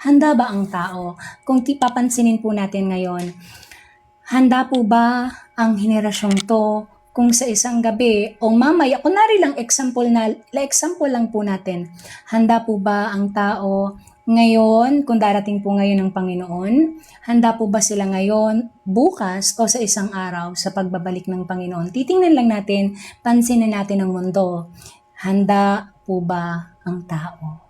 Handa ba ang tao? Kung papansinin po natin ngayon, handa po ba ang henerasyong to kung sa isang gabi o mamaya, kunwari lang example lang po natin, handa po ba ang tao ngayon, kung darating po ngayon ang Panginoon, handa po ba sila ngayon, bukas o sa isang araw sa pagbabalik ng Panginoon? Titingnan lang natin, pansinin natin ang mundo. Handa po ba ang tao?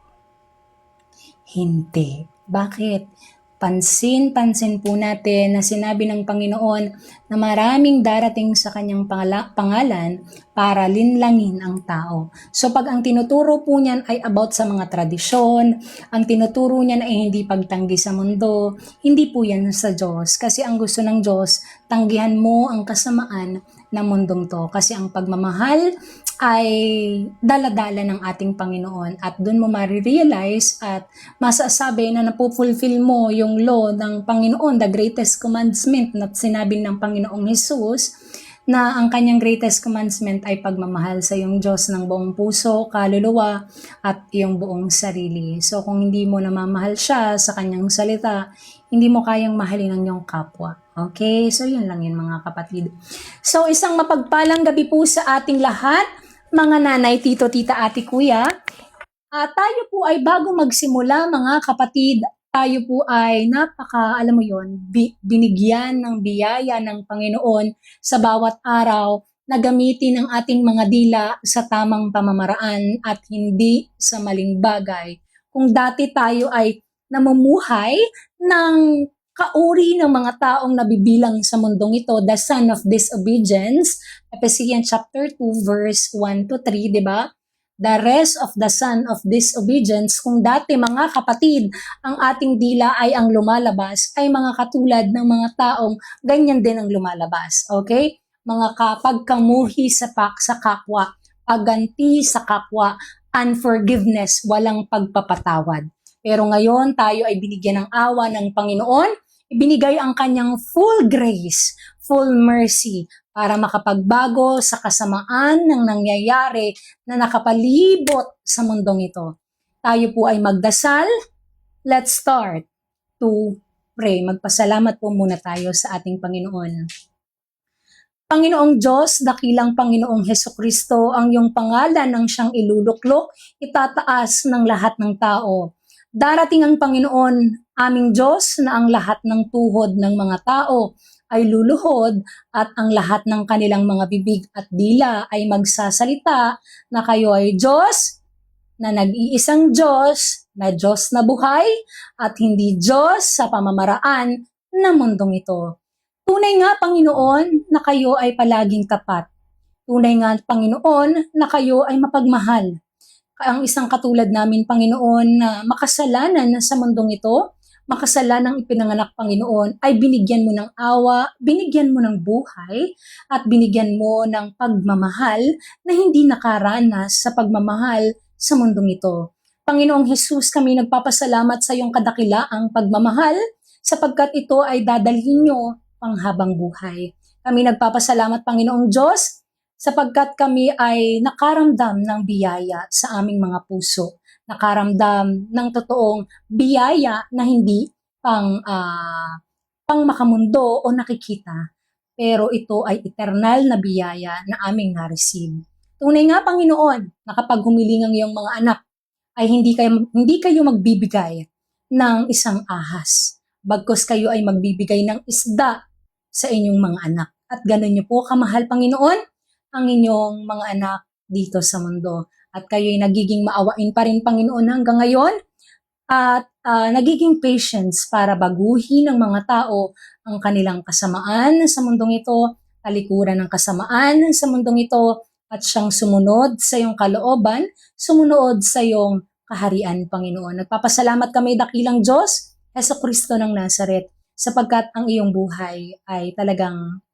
Hindi. Bakit? Pansin po natin na sinabi ng Panginoon na maraming darating sa kanyang pangalan para linlangin ang tao. So pag ang tinuturo po niyan ay about sa mga tradisyon, ang tinuturo niyan ay hindi pagtanggi sa mundo, hindi po yan sa Diyos. Kasi ang gusto ng Diyos, tanggihan mo ang kasamaan ng mundong to. Kasi ang pagmamahal ay dala-dala ng ating Panginoon at doon mo marirealize at masasabi na napufulfill mo yung law ng Panginoon, the greatest commandment na sinabi ng Panginoong Jesus, na ang kanyang greatest commandment ay pagmamahal sa iyong Diyos ng buong puso, kaluluwa at iyong buong sarili. So kung hindi mo namamahal siya sa kanyang salita, hindi mo kayang mahalin ang iyong kapwa. Okay? So yun lang yun mga kapatid. So isang mapagpalang gabi po sa ating lahat, mga nanay, tito, tita, ate, kuya. Tayo po ay bago magsimula mga kapatid, tayo po ay alam mo yon, binigyan ng biyaya ng Panginoon sa bawat araw na gamitin ang ating mga dila sa tamang pamamaraan at hindi sa maling bagay. Kung dati tayo ay namumuhay ng kauri ng mga taong nabibilang sa mundong ito, the son of disobedience, Ephesians chapter 2 verse 1 to 3, di ba? The rest of the son of disobedience, kung dati mga kapatid, ang ating dila ay ang lumalabas, ay mga katulad ng mga taong ganyan din ang lumalabas. Okay? Mga pagkamuhi sa kapwa, pagganti sa kapwa, unforgiveness, walang pagpapatawad. Pero ngayon, tayo ay binigyan ng awa ng Panginoon, ibinigay ang kanyang full grace, full mercy, para makapagbago sa kasamaan ng nangyayari na nakapalibot sa mundong ito. Tayo po ay magdasal. Let's start to pray. Magpasalamat po muna tayo sa ating Panginoon. Panginoong Diyos, dakilang Panginoong Hesukristo, ang iyong pangalan ang siyang iluluklok, itataas ng lahat ng tao. Darating ang Panginoon, aming Diyos, na ang lahat ng tuhod ng mga tao ay luluhod at ang lahat ng kanilang mga bibig at dila ay magsasalita na kayo ay Diyos, na nag-iisang Diyos, na Diyos na buhay at hindi Diyos sa pamamaraan ng mundong ito. Tunay nga, Panginoon, na kayo ay palaging tapat. Tunay nga, Panginoon, na kayo ay mapagmahal. Ang isang katulad namin, Panginoon, na makasalanan sa mundong ito, makasalanang ipinanganak, Panginoon, ay binigyan mo ng awa, binigyan mo ng buhay, at binigyan mo ng pagmamahal na hindi nakaranas sa pagmamahal sa mundong ito. Panginoong Jesus, kami nagpapasalamat sa iyong kadakilaang pagmamahal, sapagkat ito ay dadalhin nyo panghabang buhay. Kami nagpapasalamat, Panginoong Diyos, sapagkat kami ay nakaramdam ng biyaya sa aming mga puso. Nakaramdam ng totoong biyaya na hindi pang makamundo o nakikita. Pero ito ay eternal na biyaya na aming na-receive. Tunay nga, Panginoon, na kapag humiling ang iyong mga anak, ay hindi kayo magbibigay ng isang ahas. Bagkus kayo ay magbibigay ng isda sa inyong mga anak. At ganun niyo po kamahal, Panginoon, ang inyong mga anak dito sa mundo. At kayo'y nagiging maawain pa rin, Panginoon, hanggang ngayon. At nagiging patience para baguhin ng mga tao ang kanilang kasamaan sa mundong ito, talikuran ng kasamaan sa mundong ito, at siyang sumunod sa iyong kalooban, sumunod sa iyong kaharian, Panginoon. Nagpapasalamat kami, dakilang Diyos, Hesukristo ng Nazaret, sapagkat ang iyong buhay ay talagang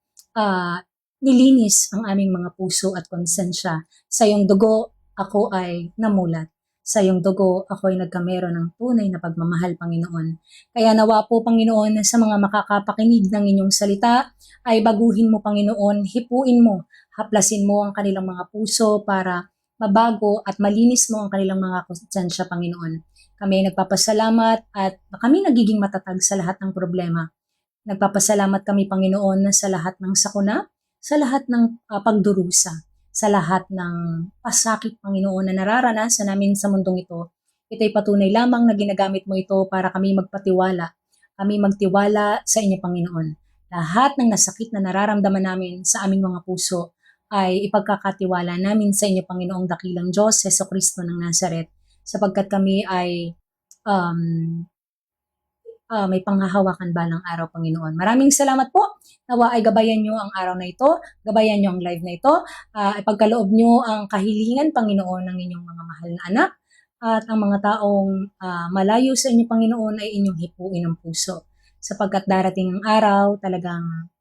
nilinis ang aming mga puso at konsensya. Sa iyong dugo, ako ay namulat. Sa iyong dugo, ako ay nagkamero ng tunay na pagmamahal, Panginoon. Kaya nawa po, Panginoon, sa mga makakapakinig ng inyong salita, ay baguhin mo, Panginoon, hipuin mo, haplasin mo ang kanilang mga puso para mabago at malinis mo ang kanilang mga konsensya, Panginoon. Kami ay nagpapasalamat at kami nagiging matatag sa lahat ng problema. Nagpapasalamat kami, Panginoon, sa lahat ng sakuna, sa lahat ng pagdurusa, sa lahat ng pasakit, Panginoon, na nararanasan namin sa mundong ito. Ito'y patunay lamang na ginagamit mo ito para kami magpatiwala. Kami magtiwala sa inyo, Panginoon. Lahat ng nasakit na nararamdaman namin sa aming mga puso ay ipagkakatiwala namin sa inyo, Panginoong dakilang Diyos, Heso Kristo ng Nazaret, sapagkat kami ay may panghahawakan balang araw, Panginoon. Maraming salamat po. Nawa ay gabayan nyo ang araw na ito, gabayan nyo ang live na ito, ipagkaloob nyo ang kahilingan, Panginoon, ng inyong mga mahal na anak, at ang mga taong malayo sa inyo, Panginoon, ay inyong hipuin ng puso. Sapagkat darating ang araw, talagang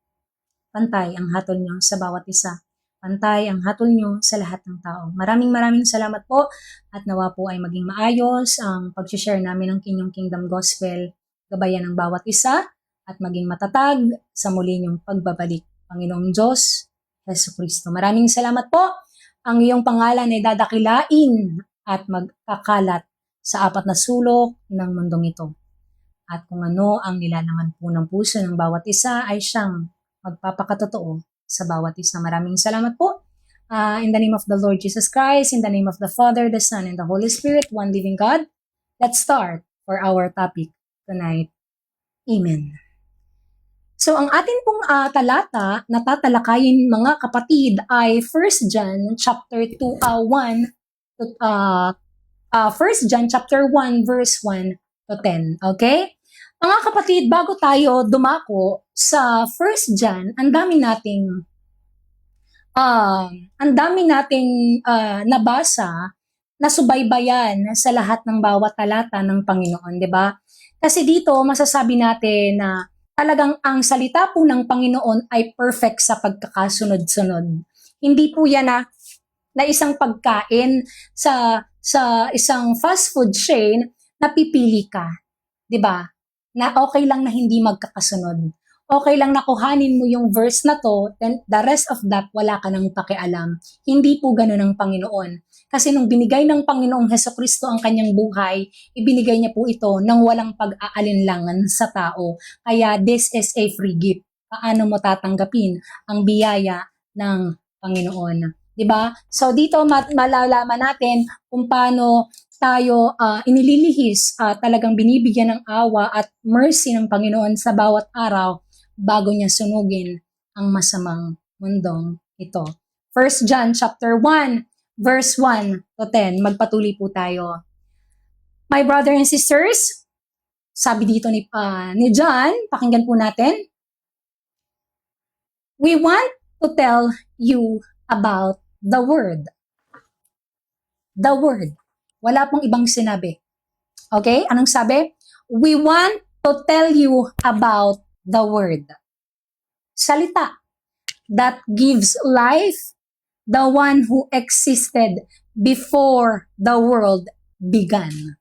pantay ang hatol nyo sa bawat isa. Pantay ang hatol nyo sa lahat ng tao. Maraming salamat po at nawa po ay maging maayos ang pag-share namin ng inyong Kingdom Gospel, gabayan ng bawat isa at maging matatag sa muli niyong pagbabalik. Panginoong Diyos, Heso Kristo. Maraming salamat po. Ang iyong pangalan ay dadakilain at magkakalat sa apat na sulok ng mundong ito. At kung ano ang nilalaman po ng puso ng bawat isa ay siyang magpapakatotoo sa bawat isa. Maraming salamat po. In the name of the Lord Jesus Christ, in the name of the Father, the Son, and the Holy Spirit, one living God, let's start for our topic tonight. Amen. So, ang atin pong talata na tatalakayin, mga kapatid, ay 1 John chapter 1 John chapter 1 verse 1 to 10. Okay? Mga kapatid, bago tayo dumako sa 1 John, ang dami nating nabasa, nasubaybayan sa lahat ng bawat talata ng Panginoon, di ba? Kasi dito, masasabi natin na talagang ang salita po ng Panginoon ay perfect sa pagkakasunod-sunod. Hindi po yan na isang pagkain sa isang fast food chain na pipili ka, di ba? Na okay lang na hindi magkakasunod. Okay lang na kuhanin mo yung verse na to, then the rest of that, wala ka nang pakialam. Hindi po ganun ang Panginoon. Kasi nung binigay ng Panginoong Hesukristo ang kanyang buhay, ibinigay niya po ito nang walang pag-aalinlangan sa tao. Kaya this is a free gift. Paano mo tatanggapin ang biyaya ng Panginoon? Diba? So dito malalaman natin kung paano tayo inililihis, talagang binibigyan ng awa at mercy ng Panginoon sa bawat araw bago niya sunugin ang masamang mundong ito. 1 John chapter 1 verse 1 to 10. Magpatuloy po tayo. My brother and sisters, sabi dito ni John, pakinggan po natin. We want to tell you about the Word. The Word. Wala pong ibang sinabi. Okay? Anong sabi? We want to tell you about the Word. Salita that gives life, the one who existed before the world began.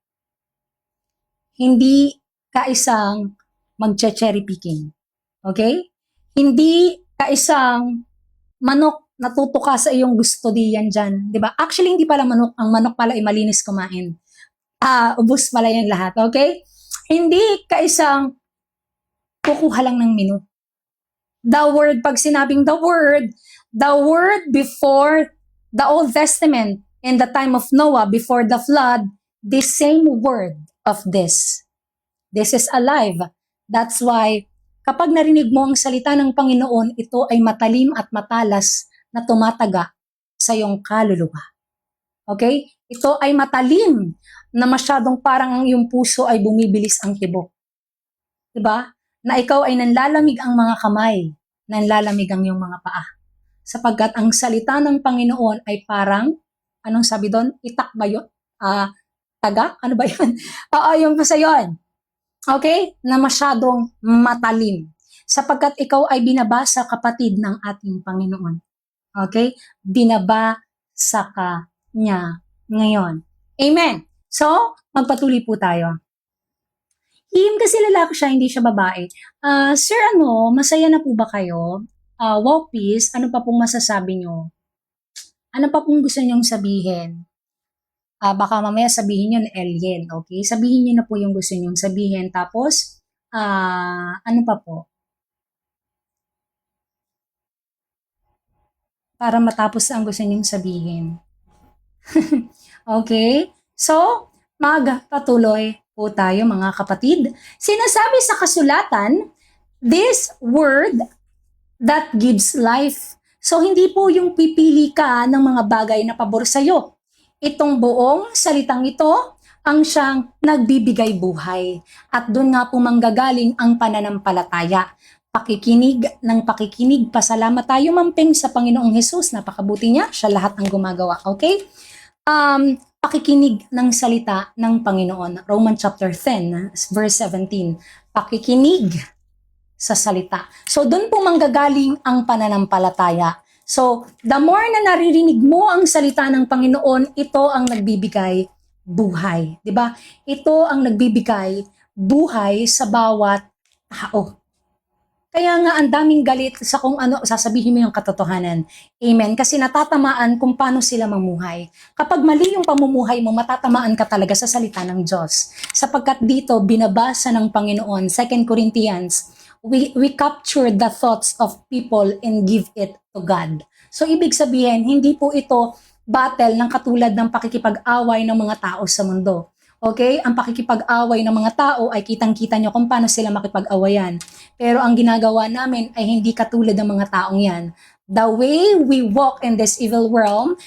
Hindi ka isang magche-cherry picking. Okay? Hindi ka isang manok natutuka sa iyong gusto diyan dyan. Diba? Actually, hindi pala manok. Ang manok pala ay malinis kumain. Ubus pala yan lahat. Okay? Hindi ka isang kukuha lang ng menu. The Word, pag sinabing the Word before the Old Testament, in the time of Noah, before the flood, the same word of this. This is alive. That's why, kapag narinig mo ang salita ng Panginoon, ito ay matalim at matalas na tumataga sa iyong kaluluwa. Okay? Ito ay matalim na masyadong parang yung puso ay bumibilis ang tibok. Diba? Na ikaw ay nanlalamig ang mga kamay, nanlalamig ang iyong mga paa. Sapagkat ang salita ng Panginoon ay parang, anong sabi doon? Itak ba yun? Tagak? Ano ba yun? Oo, yung basta yun. Okay? Na masyadong matalim. Sapagkat ikaw ay binabasa, kapatid ng ating Panginoon. Okay? Binabasa ka niya ngayon. Amen. So, magpatuloy po tayo. Kasi lalaki siya, hindi siya babae. Sir, masaya na po ba kayo? Wow, peace. Ano pa pong masasabi nyo? Ano pa pong gusto nyong sabihin? Baka mamaya sabihin nyo na alien, okay? Sabihin nyo na po yung gusto nyong sabihin. Tapos, ano pa po? Para matapos ang gusto nyong sabihin. Okay? So, magpatuloy po tayo mga kapatid. Sinasabi sa kasulatan, this word that gives life. So, hindi po yung pipili ka ng mga bagay na pabor sa'yo. Itong buong salitang ito ang siyang nagbibigay buhay. At doon nga po manggagaling ang pananampalataya. Pakikinig ng pakikinig. Pasalamat tayo mamping sa Panginoong Hesus. Napakabuti niya. Siya lahat ang gumagawa. Okay? Pakikinig ng salita ng Panginoon. Romans chapter 10, verse 17. Pakikinig sa salita. So, doon po manggagaling ang pananampalataya. So, the more na naririnig mo ang salita ng Panginoon, ito ang nagbibigay buhay. 'Di ba? Ito ang nagbibigay buhay sa bawat tao. Kaya nga ang daming galit sa kung ano, sasabihin mo yung katotohanan. Amen. Kasi natatamaan kung paano sila mamuhay. Kapag mali yung pamumuhay mo, matatamaan ka talaga sa salita ng Diyos. Sapagkat dito, binabasa ng Panginoon, 2 Corinthians, we capture the thoughts of people and give it to God. So, ibig sabihin, hindi po ito battle ng katulad ng pakikipag-away ng mga tao sa mundo. Okay? Ang pakikipag-away ng mga tao ay kitang-kita nyo kung paano sila makipag-awayan. Pero ang ginagawa namin ay hindi katulad ng mga taong yan. The way we walk in this evil world,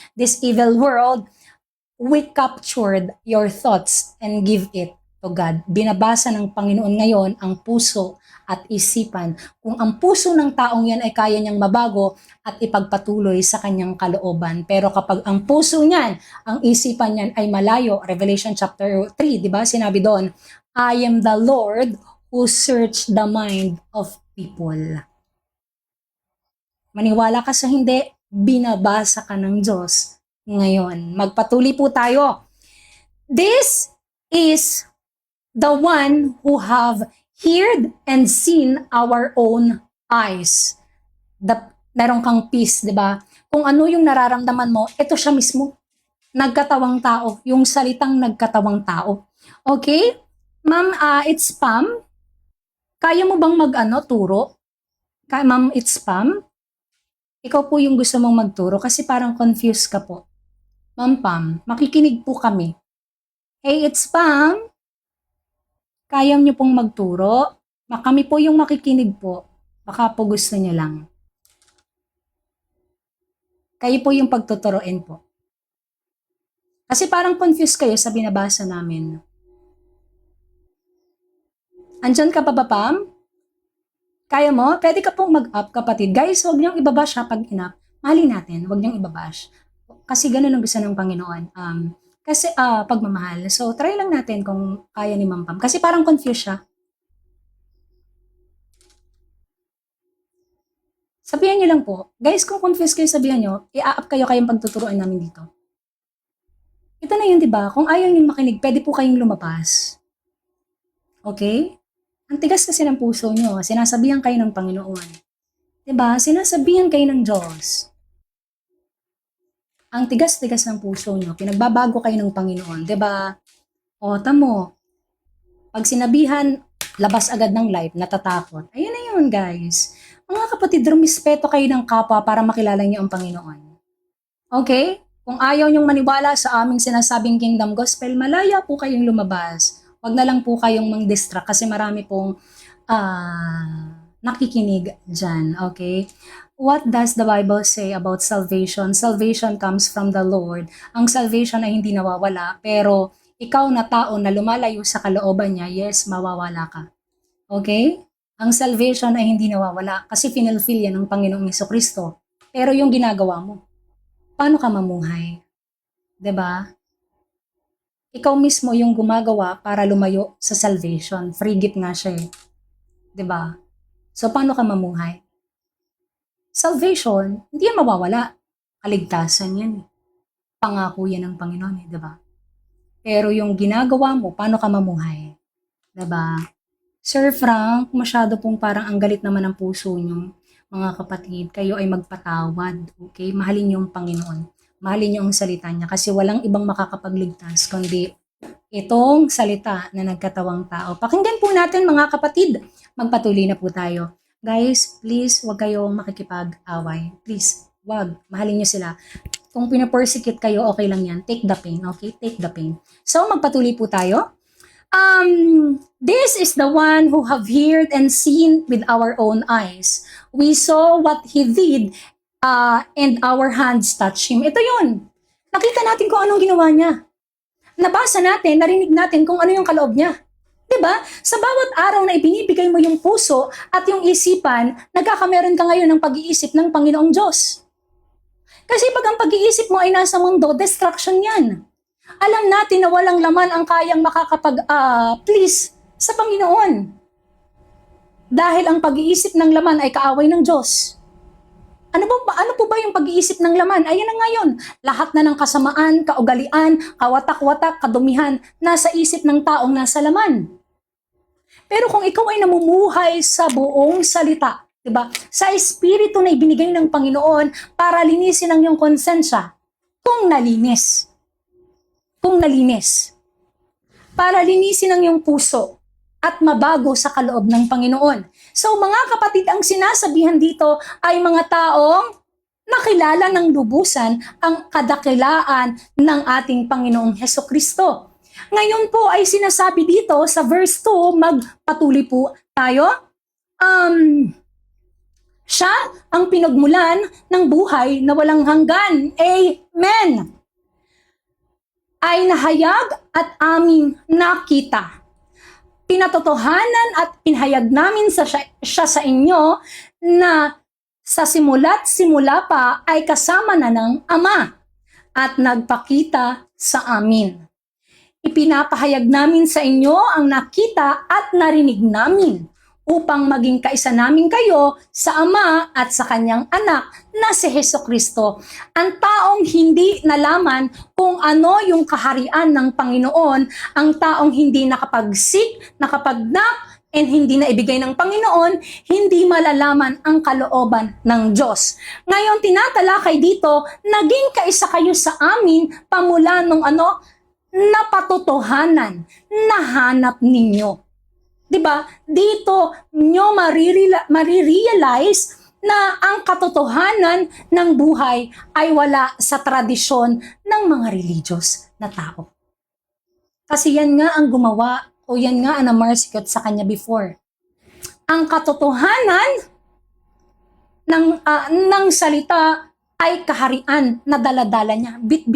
we captured your thoughts and give it to God. Binabasa ng Panginoon ngayon ang puso at isipan. Kung ang puso ng taong yan ay kaya niyang mabago at ipagpatuloy sa kanyang kalooban. Pero kapag ang puso niyan, ang isipan niyan ay malayo, Revelation chapter 3, di ba? Sinabi doon, I am the Lord who search the mind of people. Maniwala ka sa hindi, binabasa ka ng Diyos ngayon. Magpatuloy po tayo. This is the one who have heard and seen our own eyes. Meron kang peace, di ba? Kung ano yung nararamdaman mo, ito siya mismo. Nagkatawang tao. Yung salitang nagkatawang tao. Okay? Ma'am, it's Pam. Kaya mo bang turo? Ma'am, it's Pam. Ikaw po yung gusto mong magturo kasi parang confused ka po. Ma'am Pam, makikinig po kami. Hey, it's Pam. Kaya niyo pong magturo? Kami po yung makikinig po. Baka po gusto niyo lang. Kayo po yung pagtuturoin po. Kasi parang confused kayo sa binabasa namin. Andyan ka pa ba, Pam? Kaya mo? Pwede ka pong mag-up, kapatid. Guys, huwag niyong ibabash ha pag in-up. Mahalin natin, huwag niyong ibabash. Kasi ganun ang gusto ng Panginoon. Kasi pagmamahal. So, try lang natin kung kaya ni Ma'am Pam. Kasi parang confused siya. Sabihan niyo lang po. Guys, kung confused kayo, sabihan niyo, i-up kayong pagtuturuan namin dito. Ito na yun, di ba? Kung ayaw niyong makinig, pwede po kayong lumabas. Okay? Ang tigas kasi ng puso niyo. Sinasabihan kayo ng Panginoon. Di ba? Sinasabihan kayo ng Diyos. Ang tigas-tigas ng puso niyo, pinagbabago kayo ng Panginoon, 'di ba? O, tamo. Pag sinabihan, labas agad ng life, natatakot. Ayun na yun, guys. Mga kapatid, rumispeto kayo ng kapwa para makilala niyo ang Panginoon. Okay? Kung ayaw niyong maniwala sa aming sinasabing kingdom gospel, malaya po kayong lumabas. Huwag na lang po kayong mang-distract kasi marami pong nakikinig dyan. Okay? What does the Bible say about salvation? Salvation comes from the Lord. Ang salvation ay hindi nawawala, pero ikaw na tao na lumalayo sa kalooban niya, yes, mawawala ka. Okay? Ang salvation ay hindi nawawala kasi finulfill yan ng Panginoong Jesucristo. Pero yung ginagawa mo, paano ka mamuhay? 'Di ba? Ikaw mismo yung gumagawa para lumayo sa salvation. Free gift nga siya eh. 'Di ba? So, paano ka mamuhay? Salvation, hindi yan mawawala. Kaligtasan yan eh. Pangako yan ng Panginoon eh, diba? Pero yung ginagawa mo, paano ka mamuhay? Diba? Sir Frank, masyado pong parang ang galit naman ang puso nyo. Mga kapatid, kayo ay magpatawad, okay? Mahalin yung Panginoon. mahalin niyo ang salita niya kasi walang ibang makakapagligtas kundi itong salita na nagkatawang tao. Pakinggan po natin mga kapatid. Magpatuloy na po tayo. Guys, please, huwag kayong makikipag-away. Please, wag. Mahalin niyo sila. Kung pinapersecute kayo, okay lang yan. Take the pain, okay? Take the pain. So, magpatuloy po tayo. This is the one who have heard and seen with our own eyes. We saw what he did and our hands touched him. Ito yun. Nakita natin kung anong ginawa niya. Nabasa natin, narinig natin kung ano yung kaloob niya. Diba? Sa bawat araw na ibinibigay mo yung puso at yung isipan, nagkakameron ka ngayon ng pag-iisip ng Panginoong Diyos. Kasi pag ang pag-iisip mo ay nasa mundo, destruction yan. Alam natin na walang laman ang kayang makakapag-please sa Panginoon. Dahil ang pag-iisip ng laman ay kaaway ng Diyos. Ano po ba yung pag-iisip ng laman? Ayan na ngayon. Lahat na ng kasamaan, kaugalian, kawatak-watak, kadumihan, nasa isip ng taong nasa laman. Pero kung ikaw ay namumuhay sa buong salita, diba? Sa espiritu na ibinigay ng Panginoon para linisin ang iyong konsensya, kung nalinis. Para linisin ang iyong puso at mabago sa kaloob ng Panginoon. So mga kapatid, ang sinasabihan dito ay mga taong nakilala ng lubusan ang kadakilaan ng ating Panginoong Hesukristo. Ngayon po ay sinasabi dito sa verse 2, magpatuloy po tayo. Siya ang pinagmulan ng buhay na walang hanggan. Amen! Ay nahayag at aming nakita. Pinatotohanan at pinahayag namin siya sa inyo na sa simula't simula pa ay kasama na ng Ama at nagpakita sa amin. Ipinapahayag namin sa inyo ang nakita at narinig namin upang maging kaisa namin kayo sa Ama at sa Kanyang Anak na si Hesukristo. Ang taong hindi nalaman kung ano yung kaharian ng Panginoon, ang taong hindi nakapag-seek, nakapag-knock, and hindi na ibigay ng Panginoon, hindi malalaman ang kalooban ng Diyos. Ngayon, tinatalakay dito, naging kaisa kayo sa amin pamula nung napatotohanan, nahanap ninyo. Diba? Dito nyo marirealize na ang katotohanan ng buhay ay wala sa tradisyon ng mga religious na tao. Kasi yan nga ang gumawa o yan nga ang namarsikot sa kanya before. Ang katotohanan ng salita ay kaharian na daladala niya, bit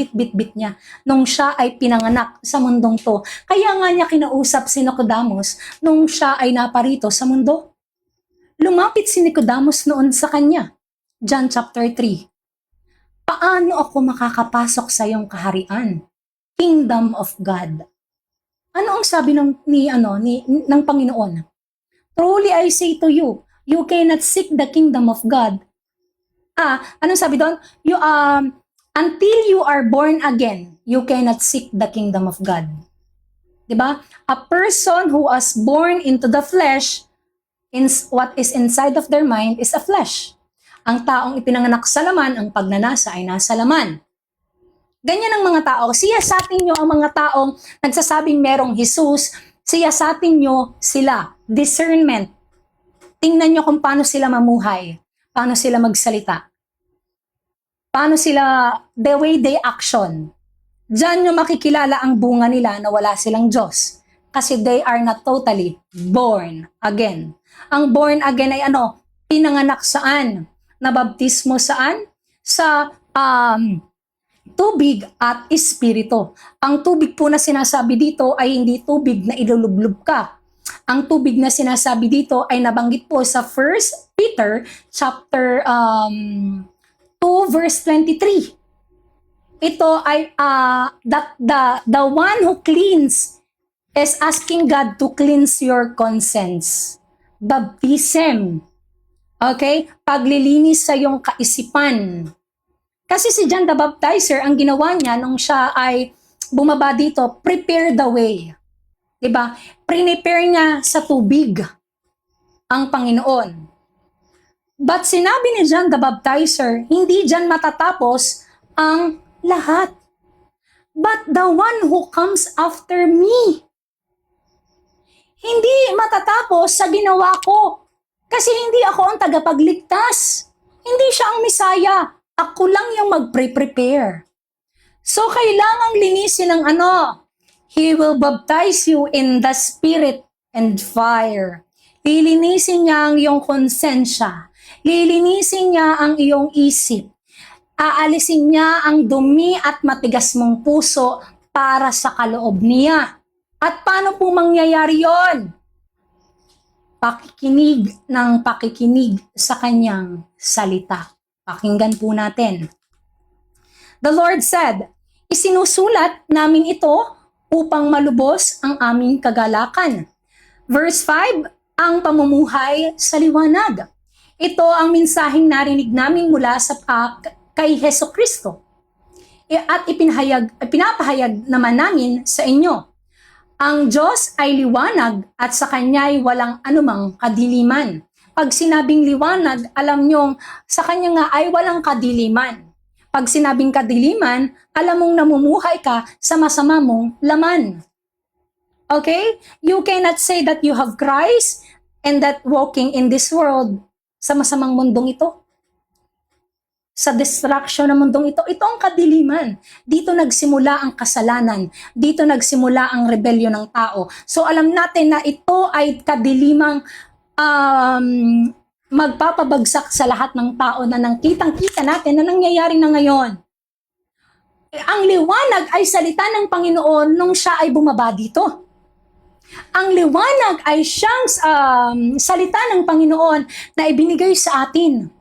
niya, nung siya ay pinanganak sa mundong to. Kaya nga niya kinausap si Nicodemus nung siya ay naparito sa mundo. Lumapit si Nicodemus noon sa kanya. John chapter 3. Paano ako makakapasok sa iyong kaharian? Kingdom of God. Ano ang sabi ng Panginoon? Truly I say to you, you cannot seek the kingdom of God. Anong sabi doon? Until you are born again, you cannot seek the kingdom of God. Diba? A person who was born into the flesh, what is inside of their mind is a flesh. Ang taong ipinanganak sa laman, ang pagnanasa ay nasa laman. Ganyan ang mga tao. Siyasatin nyo ang mga taong nagsasabing merong Jesus, siyasatin nyo sila. Discernment. Tingnan nyo kung paano sila mamuhay. Paano sila magsalita? Paano sila, the way they action? Diyan nyo makikilala ang bunga nila na wala silang Diyos. Kasi they are not totally born again. Ang born again ay pinanganak saan? Nabaptismo saan? Sa tubig at espiritu. Ang tubig po na sinasabi dito ay hindi tubig na ilulublob ka. Ang tubig na sinasabi dito ay nabanggit po sa 1 Peter chapter 2 verse 23. Ito ay the one who cleans is asking God to cleanse your conscience. Baptism. Okay? Paglilinis sa iyong kaisipan. Kasi si John the Baptizer, ang ginawa niya nung siya ay bumaba dito, prepare the way. Diba? Prepare niya sa tubig ang Panginoon. But sinabi ni John the Baptizer, hindi dyan matatapos ang lahat. But the one who comes after me, hindi matatapos sa ginawa ko. Kasi hindi ako ang tagapagligtas. Hindi siya ang Misaya. Ako lang yung mag-prepare. So, kailangang linisin ng ano? He will baptize you in the Spirit and fire. Lilinisin niya ang iyong konsensya. Lilinisin niya ang iyong isip. Aalisin niya ang dumi at matigas mong puso para sa kaloob niya. At paano po mangyayari yon? Pakikinig ng pakikinig sa kanyang salita. Pakinggan po natin. The Lord said, isinusulat namin ito upang malubos ang aming kagalakan. Verse 5, ang pamumuhay sa liwanag. Ito ang mensaheng narinig namin mula sa kay Heso Kristo. At ipinapahayag naman namin sa inyo. Ang Diyos ay liwanag at sa Kanya ay walang anumang kadiliman. Pag sinabing liwanag, alam nyong sa Kanya nga ay walang kadiliman. Pag sinabing kadiliman, alam mong namumuhay ka sa masama mong laman. Okay? You cannot say that you have Christ and that walking in this world sa masamang mundong ito. Sa destruction ng mundong ito, ito ang kadiliman. Dito nagsimula ang kasalanan. Dito nagsimula ang rebellion ng tao. So alam natin na ito ay kadilimang magpapabagsak sa lahat ng tao na nang kitang-kita natin na nangyayari na ngayon. Ang liwanag ay salita ng Panginoon nung siya ay bumaba dito. Ang liwanag ay siyang salita ng Panginoon na ibinigay sa atin.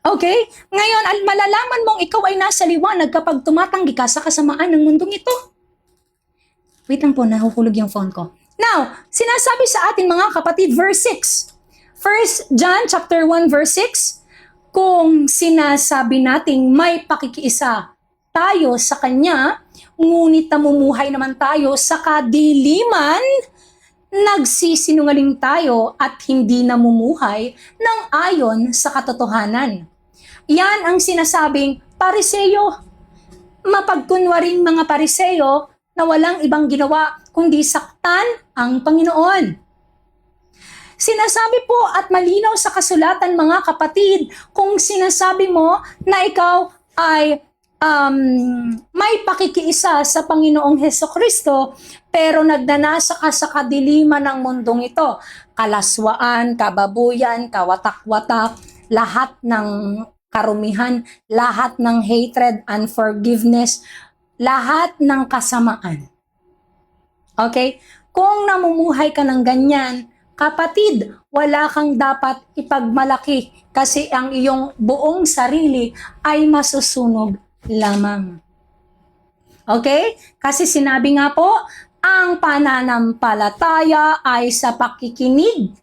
Okay? Ngayon, malalaman mong ikaw ay nasa liwanag kapag tumatanggi ka sa kasamaan ng mundong ito. Wait lang po, nahuhulog yung phone ko. Now, sinasabi sa atin mga kapatid, verse 6. 1 John chapter 1 verse 6, kung sinasabi nating may pakikiisa tayo sa Kanya, ngunit namumuhay naman tayo sa kadiliman, nagsisinungaling tayo at hindi namumuhay ng ayon sa katotohanan. Yan ang sinasabing Pariseyo. Mapagkunwaring mga Pariseyo na walang ibang ginawa kundi saktan ang Panginoon. Sinasabi po at malinaw sa kasulatan mga kapatid, kung sinasabi mo na ikaw ay may pakikiisa sa Panginoong Hesukristo, pero nagdanasa ka sa kadiliman ng mundong ito, kalaswaan, kababuyan, kawatak-watak, lahat ng karumihan, lahat ng hatred, unforgiveness, lahat ng kasamaan. Okay? Kung namumuhay ka ng ganyan, kapatid, wala kang dapat ipagmalaki kasi ang iyong buong sarili ay masusunog lamang. Okay? Kasi sinabi nga po, ang pananampalataya ay sa pakikinig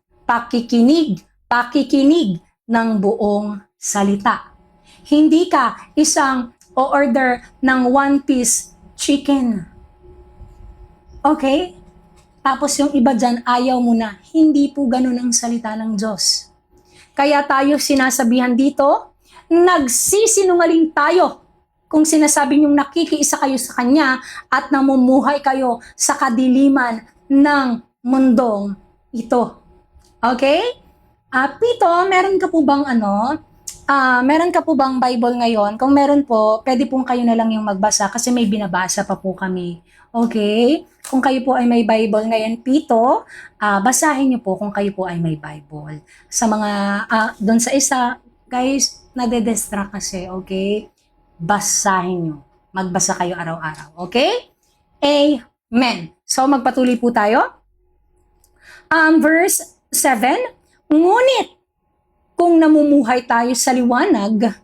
ng buong salita. Hindi ka isang o-order ng one-piece chicken. Okay? Tapos yung iba dyan, ayaw mo na. Hindi po ganun ang salita ng Diyos. Kaya tayo sinasabihan dito, nagsisinungaling tayo kung sinasabi niyong nakikiisa kayo sa Kanya at namumuhay kayo sa kadiliman ng mundong ito. Okay? Pito, meron ka po bang meron ka po bang Bible ngayon? Kung meron po, pwede pong kayo na lang yung magbasa kasi may binabasa pa po kami. Okay? Kung kayo po ay may Bible ngayon, Pito, basahin niyo po kung kayo po ay may Bible. Sa mga, doon sa isa, guys, nade-distract kasi, okay? Basahin niyo. Magbasa kayo araw-araw. Okay? Amen. So, magpatuloy po tayo. Verse 7, ngunit, kung namumuhay tayo sa liwanag,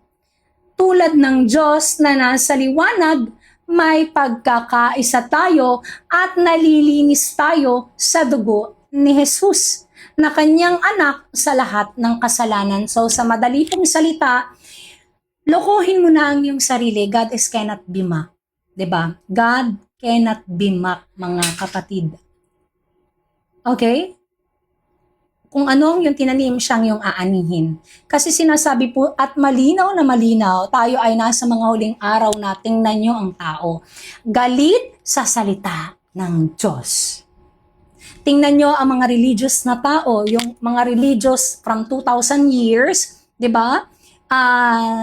tulad ng Diyos na nasa liwanag, may pagkakaisa tayo at nalilinis tayo sa dugo ni Jesus, na Kanyang anak sa lahat ng kasalanan. So sa madali pong salita, lokohin mo na ang iyong sarili. God is cannot be mocked. Diba? God cannot be mocked, mga kapatid. Okay? kung anong yung tinanim siyang yung aanihin. Kasi sinasabi po, at malinaw na malinaw, tayo ay nasa mga huling araw na tingnan nyo ang tao. Galit sa salita ng Diyos. Tingnan nyo ang mga religious na tao, yung mga religious from 2,000 years, di ba?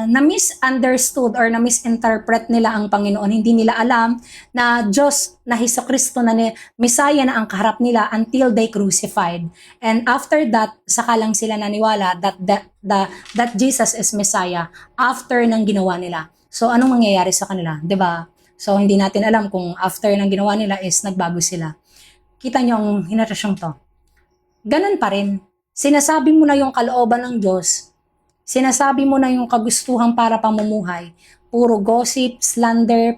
Na misunderstood or na misinterpret nila ang Panginoon. Hindi nila alam na Diyos na Hesukristo na Messiah na ang kaharap nila until they crucified. And after that, saka lang sila naniwala that Jesus is Messiah after nang ginawa nila. So anong mangyayari sa kanila, 'di ba? So hindi natin alam kung after nang ginawa nila is nagbago sila. Kita niyo ang henerasyong to. Ganun pa rin. Sinasabi mo na yung kalooban ng Diyos, sinasabi mo na yung kagustuhan para pamumuhay, puro gossip, slander,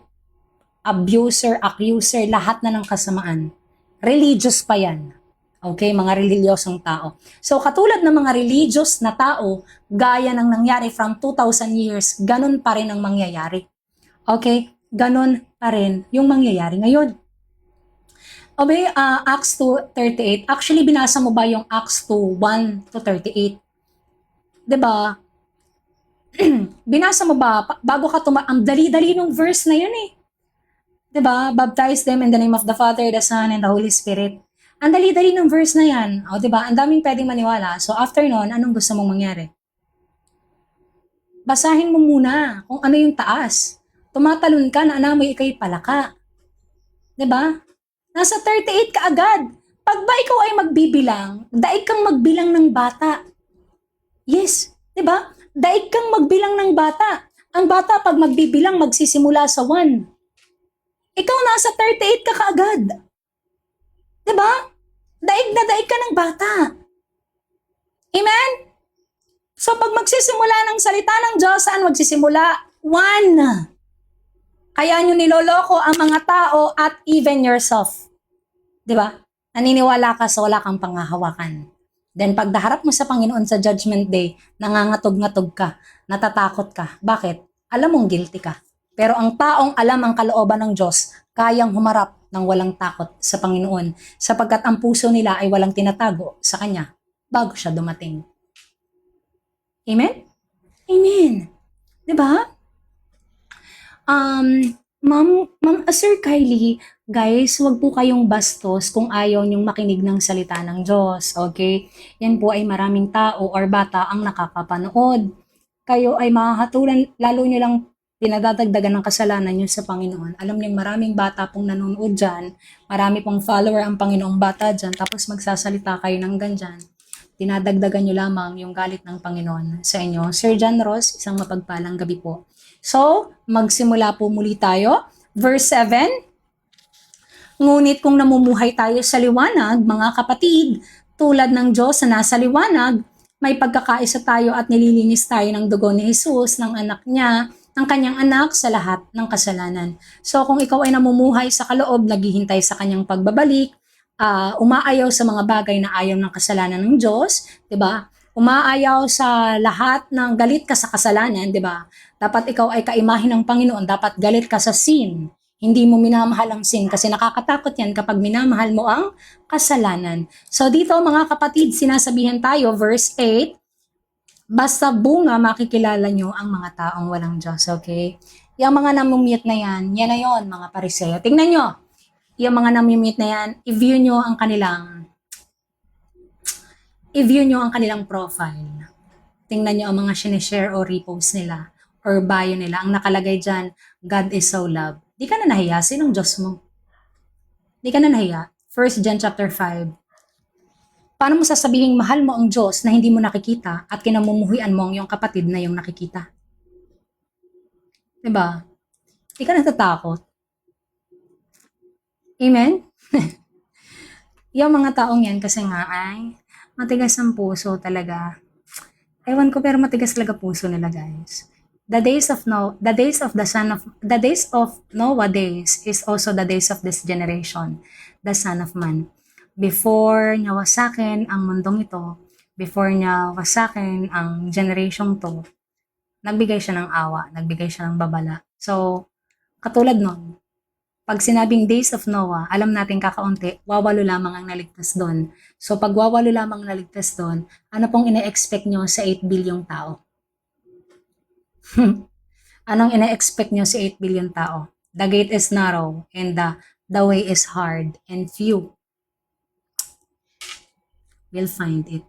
abuser, accuser, lahat na ng kasamaan. Religious pa yan. Okay, mga reliyosong tao. So, katulad ng mga religious na tao, gaya ng nangyari from 2,000 years, ganun pa rin ang mangyayari. Okay, ganun pa rin yung mangyayari ngayon. Okay, Acts 2:38. Actually, binasa mo ba yung Acts 2:1 to 38? 'Di ba? Binasa mo ba bago ka ang dali-dali ng verse na 'yun eh. 'Di ba? Baptize them in the name of the Father, the Son, and the Holy Spirit. Ang dali-dali ng verse na 'yan. O 'di ba? Ang daming pwedeng maniwala. So after noon, anong gusto mong mangyari? Basahin mo muna kung ano yung taas. Tumatalon ka na anamoy ikay palaka. 'Di ba? Nasa 38 ka agad. Pag ba ikaw ay magbibilang, daig kang magbilang ng bata. Yes, 'di ba? Daig kang magbilang ng bata. Ang bata pag magbibilang magsisimula sa 1. Ikaw nasa 38 ka kaagad. 'Di ba? Daig na daig ka ng bata. Amen? So pag magsisimula ng salita ng Diyos, saan magsisimula? 1. Kaya nyo niloloko ang mga tao at even yourself. 'Di ba? Naniniwala ka sa wala kang panghahawakan. Then pag daharap mo sa Panginoon sa Judgment Day, nangangatog-ngatog ka, natatakot ka. Bakit? Alam mong guilty ka. Pero ang taong alam ang kalooban ng Diyos, kayang humarap ng walang takot sa Panginoon, sapagkat ang puso nila ay walang tinatago sa Kanya bago siya dumating. Amen? Amen. 'Di ba? Sir Kylie, guys, wag po kayong bastos kung ayaw niyong makinig ng salita ng Diyos, okay? Yan po ay maraming tao or bata ang nakakapanood. Kayo ay mahahatulan, lalo niyo lang dinadadagdagan ng kasalanan niyo sa Panginoon. Alam niyo, maraming bata pong nanonood dyan, marami pong follower ang Panginoong bata dyan, tapos magsasalita kayo ng ganyan. Dinadagdagan niyo lamang yung galit ng Panginoon sa inyo. Sir John Ross, isang mapagpalang gabi po. So, magsimula po muli tayo. Verse 7, ngunit kung namumuhay tayo sa liwanag, mga kapatid, tulad ng Diyos na nasa liwanag, may pagkakaisa tayo at nililinis tayo ng dugo ni Jesus, ng anak niya, ng kanyang anak sa lahat ng kasalanan. So, kung ikaw ay namumuhay sa kaloob, naghihintay sa kanyang pagbabalik, umaayaw sa mga bagay na ayaw ng kasalanan ng Diyos, 'di ba? Umaayaw sa lahat ng galit ka sa kasalanan, 'di ba? Dapat ikaw ay kaimahe ng Panginoon, dapat galit ka sa sin. Hindi mo minamahal ang sin kasi nakakatakot yan kapag minamahal mo ang kasalanan. So dito mga kapatid, sinasabihan tayo, verse 8, basta bunga makikilala nyo ang mga taong walang Diyos, okay? Yung mga namumute na yan na yon mga Pariseo. Tingnan nyo, yung mga namumute na yan, i-view nyo ang kanilang profile. Tingnan nyo ang mga sinishare o repost nila or bio nila. Ang nakalagay dyan, God is so love. Di ka na nahiya. Sinong Diyos mo? Di ka na nahiya. 1 John chapter 5. Paano mo sasabihin mahal mo ang Diyos na hindi mo nakikita at kinamumuhian mo ang iyong kapatid na iyong nakikita? Diba? Di ka natatakot. Amen? Yung mga taong yan kasi nga ay matigas ang puso talaga. Ewan ko pero matigas talaga puso nila, guys. The days of Noah days is also the days of this generation, the Son of Man. Before niya wasakin ang mundong ito, before niya wasakin ang generation to, nagbigay siya ng awa, nagbigay siya ng babala. So, katulad nun, Pag sinabing days of Noah, alam natin kakaunti, wawalo lamang ang naligtas doon. So pag wawalo lamang naligtas doon, ano pong ine-expect nyo sa 8 bilyong tao? Anong ine-expect nyo sa 8 billion tao? The gate is narrow and the way is hard and few will find it.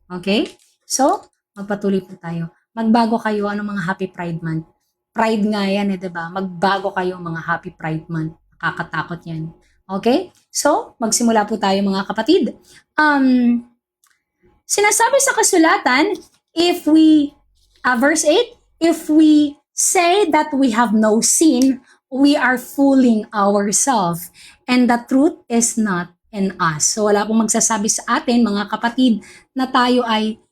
Okay? So, magpatuloy po tayo. Magbago kayo, anong mga Happy Pride Month? Pride nga yan diba? Magbago kayo mga Happy Pride Month. Nakakatakot yan. Okay? So, magsimula po tayo mga kapatid. Sinasabi sa kasulatan, verse 8, if we say that we have no sin, we are fooling ourselves, and the truth is not in us. So wala pong magsasabi sa atin, mga kapatid, na tayo ay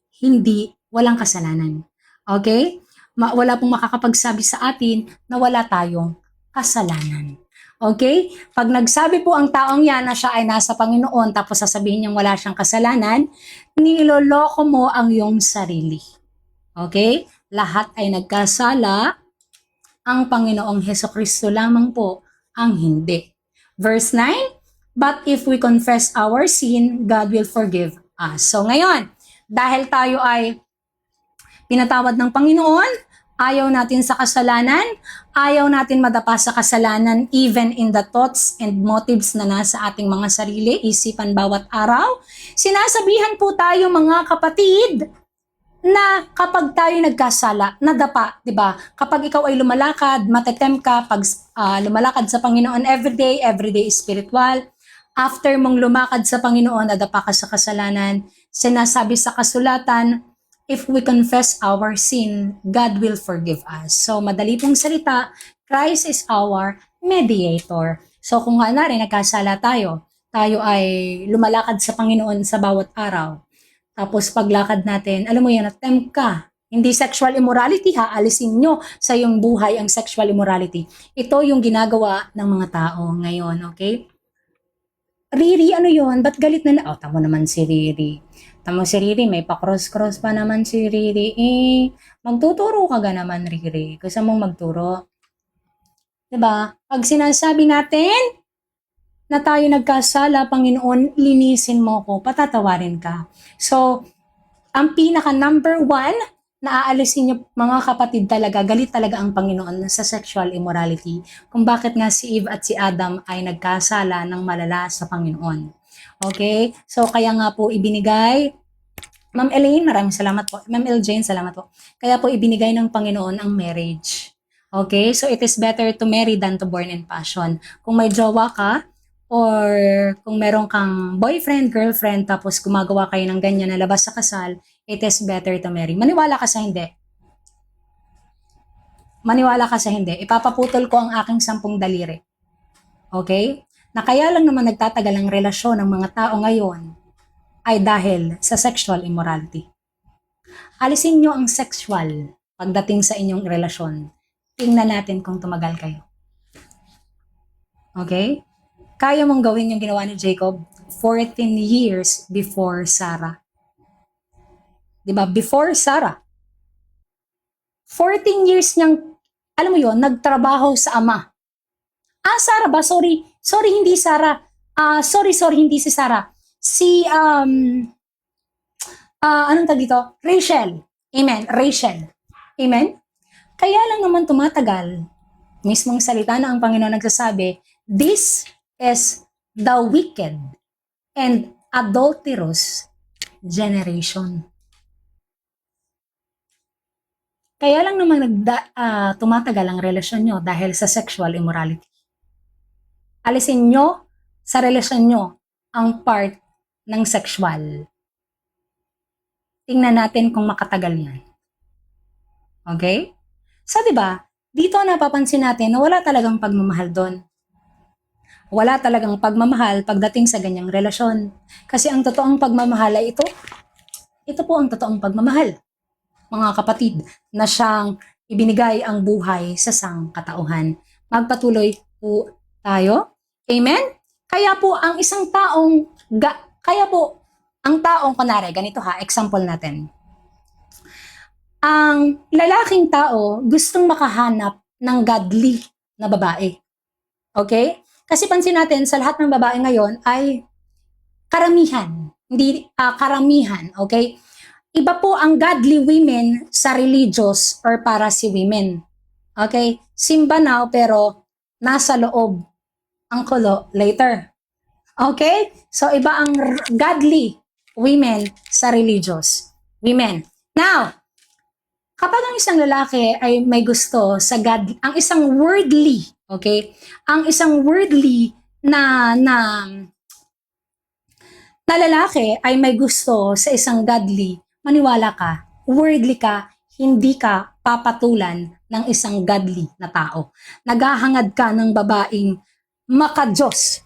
walang kasalanan. Okay? Wala pong makakapagsabi sa atin na wala tayong kasalanan. Okay? Pag nagsabi po ang taong yan na siya ay nasa Panginoon tapos sasabihin niyang wala siyang kasalanan, niloloko mo ang iyong sarili. Okay? Lahat ay nagkasala, ang Panginoong Hesukristo lamang po ang hindi. Verse 9, but if we confess our sin, God will forgive us. So ngayon, dahil tayo ay pinatawad ng Panginoon, ayaw natin sa kasalanan, ayaw natin madapa sa kasalanan even in the thoughts and motives na nasa ating mga sarili, isipan bawat araw. Sinasabihan po tayo mga kapatid na kapag tayo nagkasala, nadapa, 'di ba? Kapag ikaw ay lumalakad, matetem ka pag lumalakad sa Panginoon everyday spiritual. After mong lumakad sa Panginoon, nadapa ka sa kasalanan. Sinasabi sa kasulatan, if we confess our sin, God will forgive us. So, madali pong salita, Christ is our mediator. So, kung nagkasala tayo ay lumalakad sa Panginoon sa bawat araw. Tapos paglakad natin, alam mo yan, attempt ka. Hindi sexual immorality ha, alisin nyo sa iyong buhay ang sexual immorality. Ito yung ginagawa ng mga tao ngayon, okay? Riri, ano yon? Ba't galit na? Tamo naman si Riri. Tamo si Riri, may pa-cross-cross pa naman si Riri. Magtuturo ka ga naman, Riri. Gusto mong magturo? Diba? Pag sinasabi natin na tayo nagkasala, Panginoon, linisin mo ko, patatawarin ka. So, ang pinaka number 1 na aalisin niyo mga kapatid talaga, galit talaga ang Panginoon sa sexual immorality. Kung bakit nga si Eve at si Adam ay nagkasala ng malala sa Panginoon. Okay? So, kaya nga po ibinigay, Ma'am Elaine, maraming salamat po. Ma'am El Jane, salamat po. Kaya po ibinigay ng Panginoon ang marriage. Okay? So, it is better to marry than to born in passion. Kung may jowa ka, or kung meron kang boyfriend, girlfriend, tapos gumagawa kayo ng ganyan na labas sa kasal, it is better to marry. Maniwala ka sa hindi. Maniwala ka sa hindi. Ipapaputol ko ang aking 10 daliri. Okay? Na kaya lang naman nagtatagal ang relasyon ng mga tao ngayon ay dahil sa sexual immorality. Alisin nyo ang sexual pagdating sa inyong relasyon. Tingnan natin kung tumagal kayo. Okay? Kaya mong gawin yung ginawa ni Jacob 14 years before Sarah. Diba? Before Sarah. 14 years niyang, alam mo yon, nagtrabaho sa ama. Sarah ba? Sorry, hindi Sarah. Sorry, hindi si Sarah. Si, anong tag dito? Rachel. Amen. Rachel. Amen? Kaya lang naman tumatagal. Mismong salita na ang Panginoon nagsasabi, this is the wicked and adulterous generation. Kaya lang naman tumatagal ang relasyon nyo dahil sa sexual immorality. Alisin nyo sa relasyon nyo ang part ng sexual. Tingnan natin kung makatagal yan. Okay? So, diba, dito napapansin natin na wala talagang pagmamahal doon. Wala talagang pagmamahal pagdating sa ganyang relasyon. Kasi ang totoong pagmamahal ay ito. Ito po ang totoong pagmamahal. Mga kapatid, na siyang ibinigay ang buhay sa sangkatauhan. Magpatuloy po tayo. Amen? Kaya po ang isang taong, kunwari, ganito ha, example natin. Ang lalaking tao gustong makahanap ng godly na babae. Okay? Kasi pansin natin sa lahat ng babae ngayon ay karamihan, hindi karamihan, okay? Iba po ang godly women sa religious or para si women. Okay? Simba now pero nasa loob ang kulo later. Okay? So iba ang godly women sa religious women. Now, kapag ang isang lalaki ay may gusto sa God, ang isang worldly, okay? Ang isang worldly na lalaki ay may gusto sa isang godly, maniwala ka, worldly ka, hindi ka papatulan ng isang godly na tao. Naghahangad ka ng babaeng makadiyos.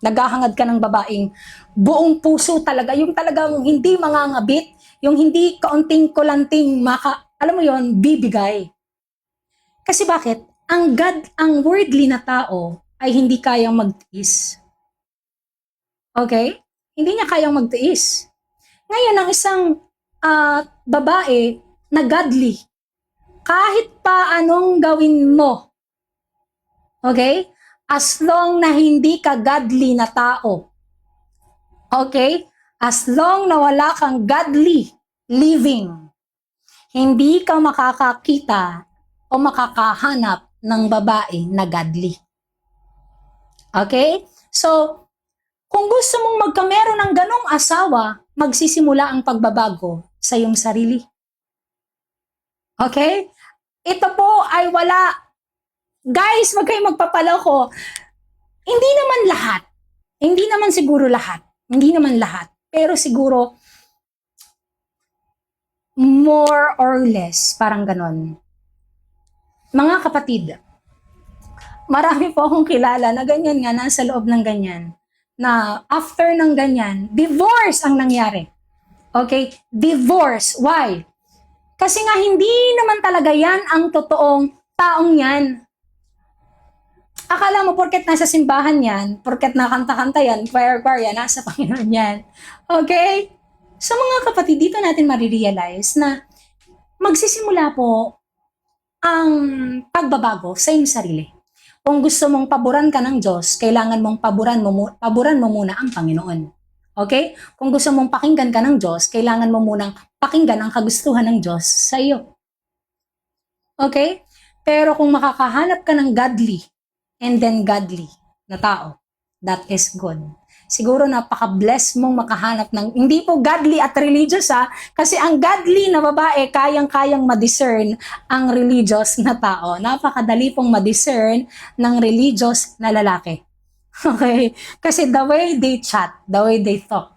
Naghahangad ka ng babaeng buong puso talaga, yung talagang hindi mangangabit, yung hindi kaunting kulanting alam mo yon, bibigay. Kasi bakit? Ang worldly na tao ay hindi kayang magtiis. Okay? Hindi niya kayang magtiis. Ngayon, ang isang babae na godly, kahit pa anong gawin mo, okay? As long na hindi ka godly na tao, okay? As long na wala kang godly living, hindi ka makakakita o makakahanap ng babae na godly. Okay? So, kung gusto mong magkamero ng ganong asawa, magsisimula ang pagbabago sa iyong sarili. Okay? Ito po ay wala. Guys, wag kayong magpapaloko. Hindi naman lahat. Hindi naman siguro lahat. Hindi naman lahat. Pero siguro, more or less, parang ganon. Mga kapatid, marami po akong kilala na ganyan nga, nasa loob ng ganyan. Na after ng ganyan, divorce ang nangyari. Okay? Divorce. Why? Kasi nga hindi naman talaga yan ang totoong taong yan. Akala mo porket nasa simbahan yan, porket nakanta-kanta yan, choir yan, nasa Panginoon yan. Okay? So mga kapatid, dito natin marirealize na magsisimula po ang pagbabago sa iyong sarili. Kung gusto mong paboran ka ng Diyos, kailangan mong paboran mo muna ang Panginoon. Okay? Kung gusto mong pakinggan ka ng Diyos, kailangan mo munang pakinggan ang kagustuhan ng Diyos sa iyo. Okay? Pero kung makakahanap ka ng godly and then godly na tao, that is good. Siguro napaka-bless mong makahanap ng, hindi po godly at religious kasi ang godly na babae kayang-kayang ma-discern ang religious na tao. Napakadali pong ma-discern ng religious na lalaki. Okay? Kasi the way they chat, the way they talk,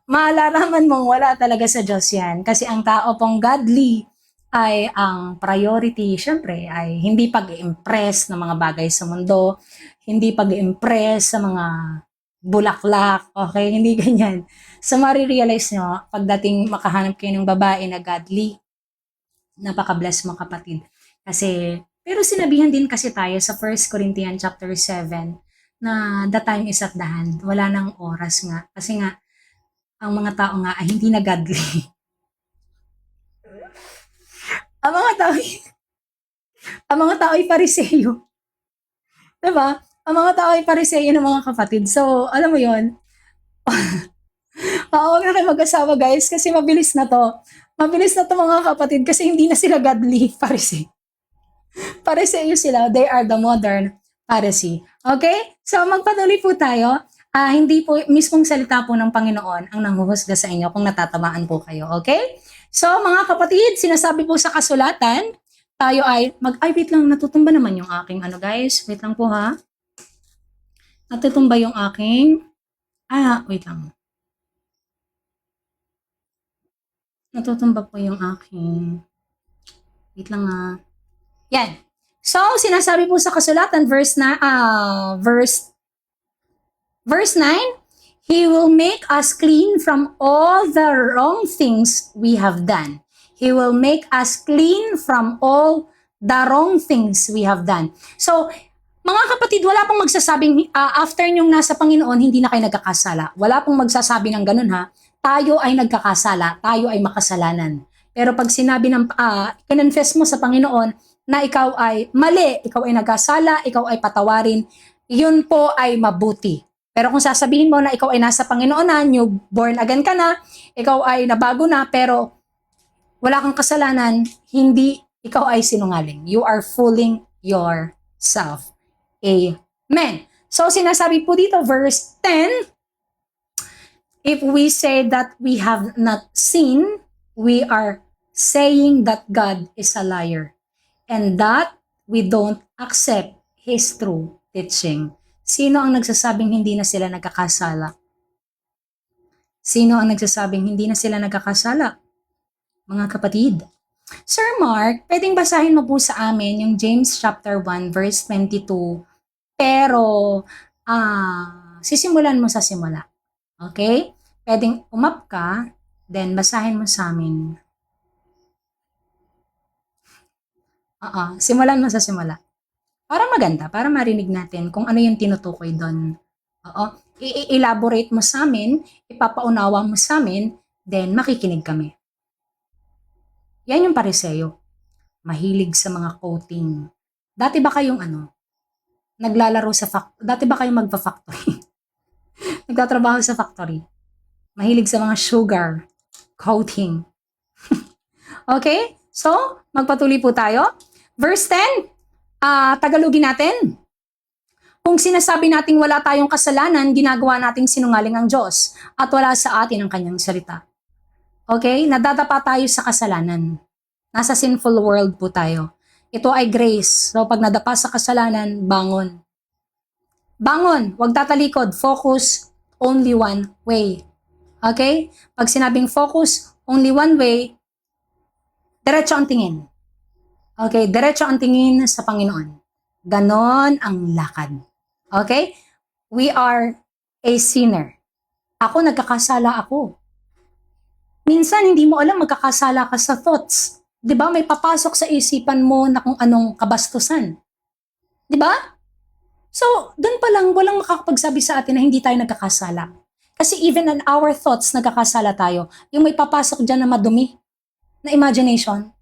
malalaman mong wala talaga sa Diyos yan. Kasi ang tao pong godly ay ang priority, syempre, ay hindi pag-impress ng mga bagay sa mundo, hindi pag-impress sa mga bulaklak, okay? Hindi ganyan. So, marirealize nyo, pagdating makahanap kayo ng babae na godly, napaka-bless mo kapatid. Kasi, pero sinabihan din kasi tayo sa 1 Corinthians chapter 7 na the time is at the hand. Wala nang oras nga. Kasi nga, ang mga tao nga ay hindi na godly. ang mga tao ay pariseyo. Diba? Ang mga tao ay pariseyo ng mga kapatid. So, alam mo yon. Huwag na kayo mag-asawa guys kasi mabilis na to. Mabilis na to mga kapatid kasi hindi na sila godly Pharisee. Pharisee sila, they are the modern Pharisee. Okay? So magpatuloy po tayo. Hindi po mismong salita po ng Panginoon ang nanghuhusga sa inyo kung natatamaan po kayo. Okay? So mga kapatid, sinasabi po sa kasulatan, tayo ay wait lang, natutumba naman yung aking guys. Wait lang po ha. Natutumba yung aking, wait lang. Natutumba po yung aking, wait lang Yan. So, sinasabi po sa kasulatan, verse 9, He will make us clean from all the wrong things we have done. He will make us clean from all the wrong things we have done. So, mga kapatid, wala pong magsasabing after nyong nasa Panginoon, hindi na kayo nagkakasala. Wala pong magsasabi ng ganun ha. Tayo ay nagkakasala, tayo ay makasalanan. Pero pag sinabi ng, kinonfess mo sa Panginoon na ikaw ay mali, ikaw ay nagkasala, ikaw ay patawarin, yun po ay mabuti. Pero kung sasabihin mo na ikaw ay nasa Panginoon na, new born again ka na, ikaw ay nabago na, pero wala kang kasalanan, hindi ikaw ay sinungaling. You are fooling yourself. Amen. So sinasabi po dito, verse 10, if we say that we have not seen, we are saying that God is a liar and that we don't accept His true teaching. Sino ang nagsasabing hindi na sila nagkakasala? Sino ang nagsasabing hindi na sila nagkakasala? Mga kapatid. Sir Mark, pwedeng basahin mo po sa amin yung James chapter 1 verse 22, pero sisimulan mo sa simula. Okay? Pwedeng umap ka, then basahin mo sa amin. Simulan mo sa simula. Para maganda, para marinig natin kung ano yung tinutukoy doon. I-elaborate mo sa amin, ipapaunawa mo sa amin, then makikinig kami. Yan yung Pariseo. Mahilig sa mga quoting. Dati ba kayong naglalaro sa dati ba kayong magpa-factory? Nagtatrabaho sa factory. Mahilig sa mga sugar, quoting. Okay? So, magpatuloy po tayo. Verse 10. Tagalogin natin. Kung sinasabi nating wala tayong kasalanan, ginagawa nating sinungaling ang Diyos at wala sa atin ang kanyang salita. Okay? Nadadapa tayo sa kasalanan. Nasa sinful world po tayo. Ito ay grace. So, pag nadapa sa kasalanan, bangon. Bangon. Huwag tatalikod. Focus only one way. Okay? Pag sinabing focus only one way, diretso ang tingin. Okay, diretso ang tingin sa Panginoon. Ganon ang lakad. Okay? We are a sinner. Ako, nagkakasala ako. Minsan, hindi mo alam magkakasala ka sa thoughts. Di ba? May papasok sa isipan mo na kung anong kabastusan. Di ba? So, doon pa lang, walang makakapagsabi sa atin na hindi tayo nagkakasala. Kasi even in our thoughts, nagkakasala tayo. Yung may papasok dyan na madumi, na imagination,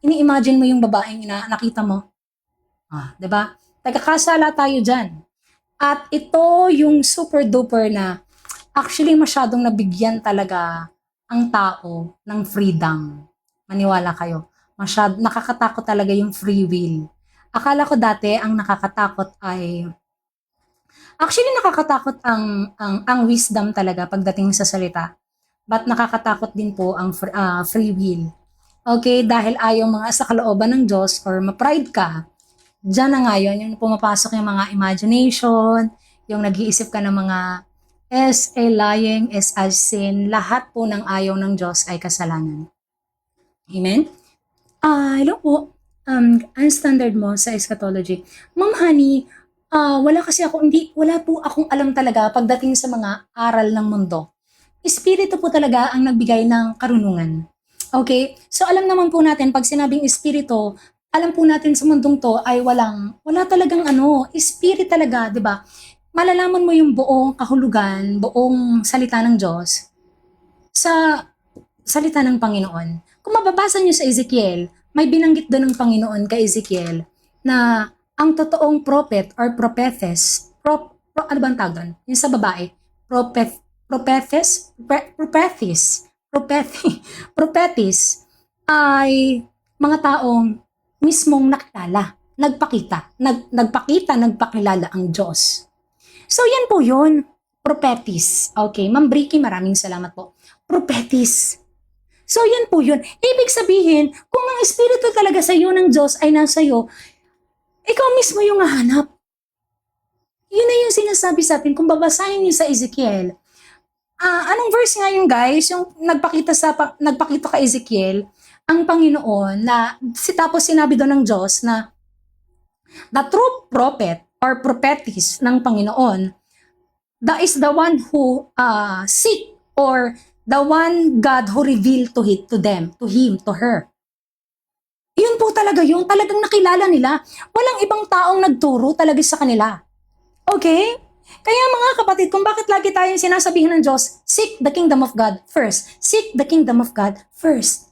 ini-imagine mo yung babaeng nakita mo. Diba? Nagkakasala tayo dyan. At ito yung super duper na actually masyadong nabigyan talaga ang tao ng freedom. Maniwala kayo. Nakakatakot talaga yung free will. Akala ko dati ang nakakatakot ay actually nakakatakot ang wisdom talaga pagdating sa salita. But nakakatakot din po ang free will. Okay, dahil ayaw mga sa kalooban ng Diyos or ma-pride ka, dyan na nga yun, yung pumapasok yung mga imagination, yung nag-iisip ka ng mga as a lying, as sin, lahat po ng ayaw ng Diyos ay kasalanan. Amen? Hello po, ang standard mo sa eschatology. Ma'am Honey, wala po akong alam talaga pagdating sa mga aral ng mundo. Espiritu po talaga ang nagbigay ng karunungan. Okay? So alam naman po natin, pag sinabing espiritu, alam po natin sa mundong to ay wala talagang spirit talaga, di ba? Malalaman mo yung buong kahulugan, buong salita ng Diyos sa salita ng Panginoon. Kung mababasa niyo sa Ezekiel, may binanggit doon ng Panginoon kay Ezekiel na ang totoong prophet or prophetess, ano ba ang tawag doon? Yung sa babae, prophetis ay mga taong mismong nakilala, nagpakilala ang Diyos. So yan po yun, prophetis. Okay, Ma'am Bricky, maraming salamat po. Prophetis. So yan po yun. Ibig sabihin, kung ang espiritu talaga sa iyo ng Diyos ay nasa iyo, ikaw mismo yung hahanap. Yun na yung sinasabi sa atin. Kung babasahin niyo sa Ezekiel, anong verse nga yung guys? Yung nagpakita kay Ezekiel, ang Panginoon na tapos sinabi doon ng Diyos na the true prophet or prophetess ng Panginoon, that is the one who seek or the one God who revealed to him, to her. Yun po talaga yun. Talagang nakilala nila. Walang ibang taong nagturo talaga sa kanila. Okay? Kaya mga kapatid, kung bakit lagi tayong sinasabihan ng Diyos, seek the kingdom of God first. Seek the kingdom of God first.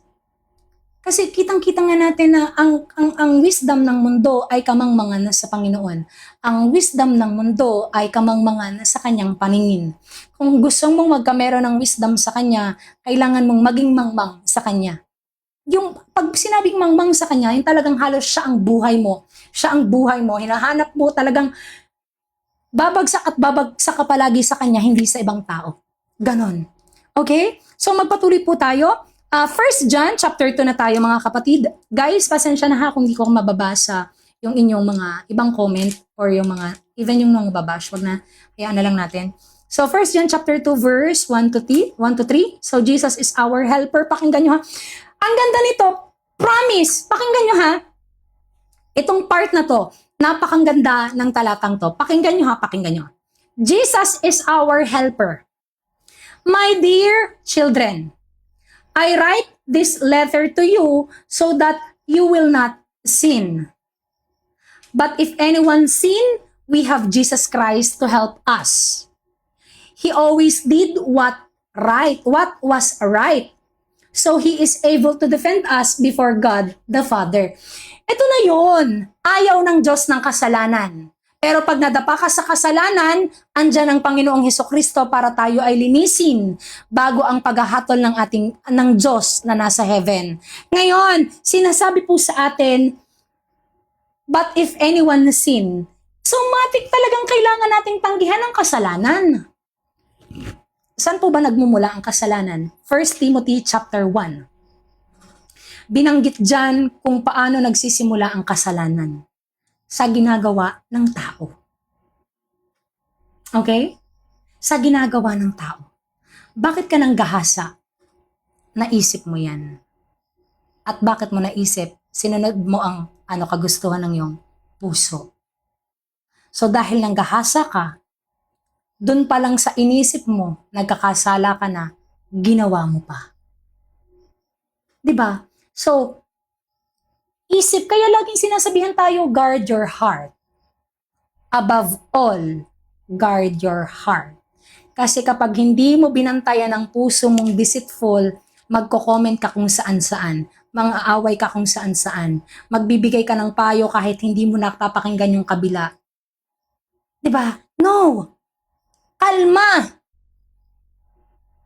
Kasi kitang-kita nga natin na ang wisdom ng mundo ay kamangmangan na sa Panginoon. Ang wisdom ng mundo ay kamangmangan na sa kanyang paningin. Kung gusto mong magkamero ng wisdom sa kanya, kailangan mong maging mangmang sa kanya. Yung pag sinabing mangmang sa kanya, yung talagang halos siya ang buhay mo. Siya ang buhay mo. Hinahanap mo talagang babagsak ka palagi sa kanya, hindi sa ibang tao. Ganon. Okay? So magpatuloy po tayo. 1 John chapter 2 na tayo mga kapatid. Guys, pasensya na ha kung di ko mababasa yung inyong mga ibang comment or yung mga, even yung mga babash, wag na, hayaan na lang natin. So 1 John chapter 2 verse 1 to 3. So Jesus is our helper. Pakinggan nyo ha. Ang ganda nito, promise, pakinggan nyo ha. Itong part na to, napakang ganda ng talatang to. Pakinggan nyo ha, pakinggan nyo. Jesus is our helper. My dear children, I write this letter to you so that you will not sin. But if anyone sin, we have Jesus Christ to help us. He always did what was right. So he is able to defend us before God the Father. Ito na yun. Ayaw ng Diyos ng kasalanan. Pero pag nadapa ka sa kasalanan, andyan ang Panginoong Hesukristo para tayo ay linisin bago ang paghahatol ng Diyos na nasa heaven. Ngayon, sinasabi po sa atin, but if anyone sin, so matik talagang kailangan nating tanggihan ang kasalanan. Saan po ba nagmumula ang kasalanan? 1 Timothy chapter 1. Binanggit dyan kung paano nagsisimula ang kasalanan. Sa ginagawa ng tao. Okay? Sa ginagawa ng tao. Bakit ka nang gahasa? Naisip mo yan. At bakit mo naisip? Sinunod mo ang kagustuhan ng iyong puso. So dahil nang gahasa ka, dun pa lang sa inisip mo, nagkakasala ka na, ginawa mo pa. 'Di ba? So, isip, kaya laging sinasabihan tayo, guard your heart. Above all, guard your heart. Kasi kapag hindi mo binantayan ang puso mong deceitful, magko-comment ka kung saan-saan, mang-aaway ka kung saan-saan, magbibigay ka ng payo kahit hindi mo napapakinggan yung kabila. 'Di ba? No! Kalma!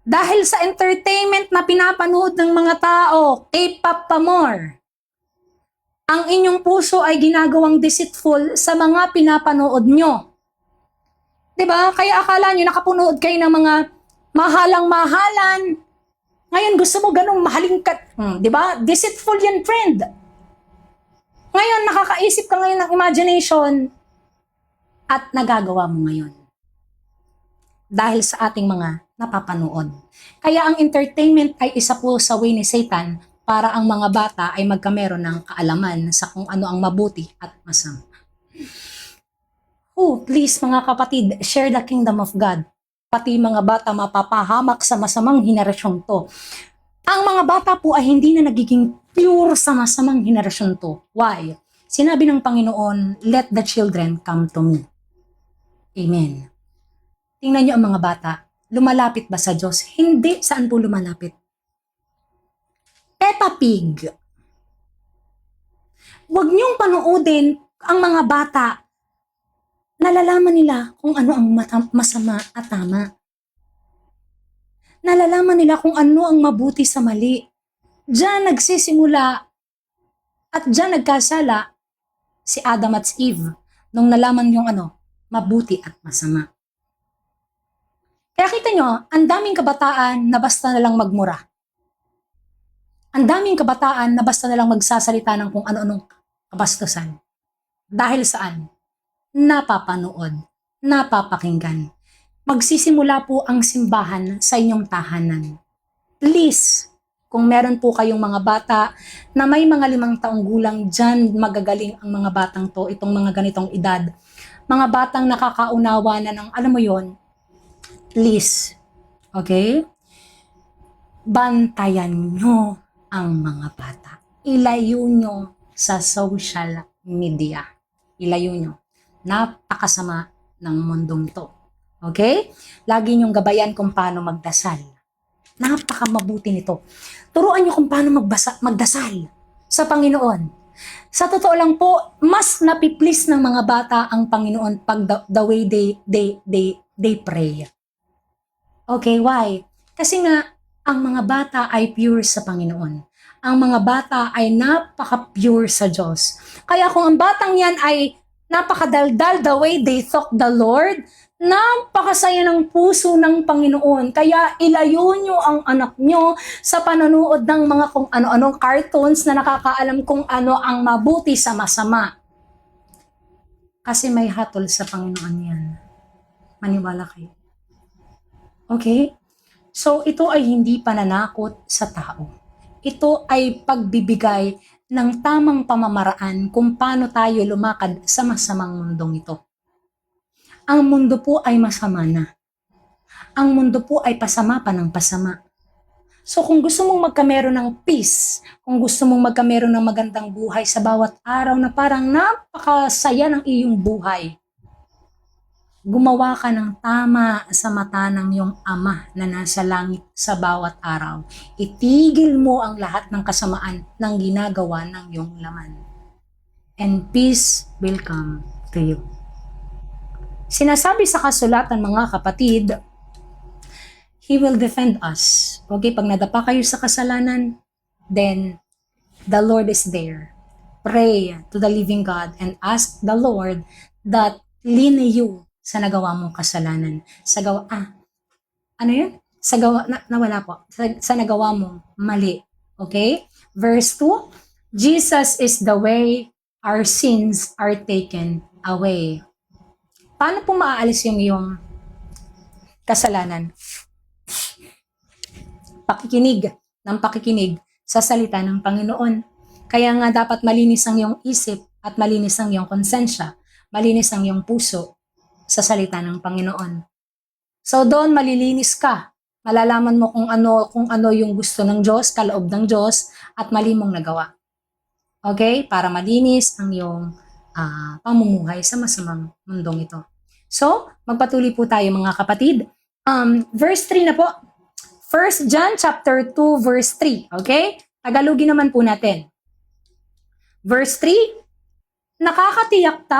Dahil sa entertainment na pinapanood ng mga tao, K-pop pa more, ang inyong puso ay ginagawang deceitful sa mga pinapanood nyo. 'Di ba? Kaya akala nyo nakapunood kayo ng mga mahalang-mahalan. Ngayon gusto mo ganung mahaling ka, 'di ba? Deceitful yan, friend. Ngayon nakakaisip ka ngayon ng imagination at nagagawa mo ngayon. Dahil sa ating mga napapanood. Kaya ang entertainment ay isa po sa way ni Satan para ang mga bata ay magkamero ng kaalaman sa kung ano ang mabuti at masama. Oh, please mga kapatid, share the kingdom of God. Pati mga bata mapapahamak sa masamang henerasyong to. Ang mga bata po ay hindi na nagiging pure sa masamang henerasyon to. Why? Sinabi ng Panginoon, let the children come to me. Amen. Tingnan niyo ang mga bata. Lumalapit ba sa Diyos? Hindi. Saan po lumalapit? Peppa Pig. Huwag niyong panoodin ang mga bata. Nalalaman nila kung ano ang masama at tama. Nalalaman nila kung ano ang mabuti sa mali. Diyan nagsisimula at diyan nagkasala si Adam at si Eve nung nalaman yung mabuti at masama. Kaya kita nyo, ang daming kabataan na basta na lang magmura. Ang daming kabataan na basta na lang magsasalita ng kung ano-anong kabastusan. Dahil saan? Napapanood, napapakinggan. Magsisimula po ang simbahan sa inyong tahanan. Please, kung meron po kayong mga bata na may mga 5 taong gulang, dyan magagaling ang mga batang to, itong mga ganitong edad. Mga batang nakakaunawa na ng, alam mo yon, please, okay? Bantayan nyo ang mga bata. Ilayo nyo sa social media. Ilayo nyo. Napakasama ng mundong to. Okay? Lagi nyong gabayan kung paano magdasal. Napakamabuti nito. Turuan niyo kung paano magdasal sa Panginoon. Sa totoo lang po, mas napiplease ng mga bata ang Panginoon pag the way they pray. Okay, why? Kasi nga, ang mga bata ay pure sa Panginoon. Ang mga bata ay napaka-pure sa Diyos. Kaya kung ang batang yan ay napakadaldal the way they talk the Lord, napakasaya ng puso ng Panginoon. Kaya ilayo nyo ang anak nyo sa panonood ng mga kung ano-anong cartoons na nakakaalam kung ano ang mabuti sa masama. Kasi may hatol sa Panginoon yan. Maniwala kayo. Okay? So, ito ay hindi pananakot sa tao. Ito ay pagbibigay ng tamang pamamaraan kung paano tayo lumakad sa masamang mundong ito. Ang mundo po ay masama na. Ang mundo po ay pasama pa ng pasama. So kung gusto mong magkameron ng peace, kung gusto mong magkameron ng magandang buhay sa bawat araw na parang napakasaya ng iyong buhay, gumawa ka ng tama sa mata ng iyong Ama na nasa langit sa bawat araw. Itigil mo ang lahat ng kasamaan ng ginagawa ng iyong laman. And peace will come to you. Sinasabi sa kasulatan, mga kapatid, He will defend us. Okay, pag nadapa kayo sa kasalanan, then the Lord is there. Pray to the living God and ask the Lord that lean you sa nagawa mong kasalanan. Sa gawa, ano yun? Sa gawa, nawala po. Sa nagawa mong mali. Okay? Verse 2, Jesus is the way our sins are taken away. Paano po maaalis yung iyong kasalanan? Pakikinig sa salita ng Panginoon. Kaya nga dapat malinis ang iyong isip at malinis ang iyong konsensya, malinis ang iyong puso sa salita ng Panginoon. So doon malilinis ka. Malalaman mo kung ano yung gusto ng Diyos, kaloob ng Diyos, at mali mong nagawa. Okay? Para malinis ang iyong pamumuhay sa masamang mundong ito. So, magpatuloy po tayo mga kapatid. Verse 3 na po. 1 John chapter 2 verse 3. Okay? Tagalogin naman po natin. Verse 3, nakatitiyak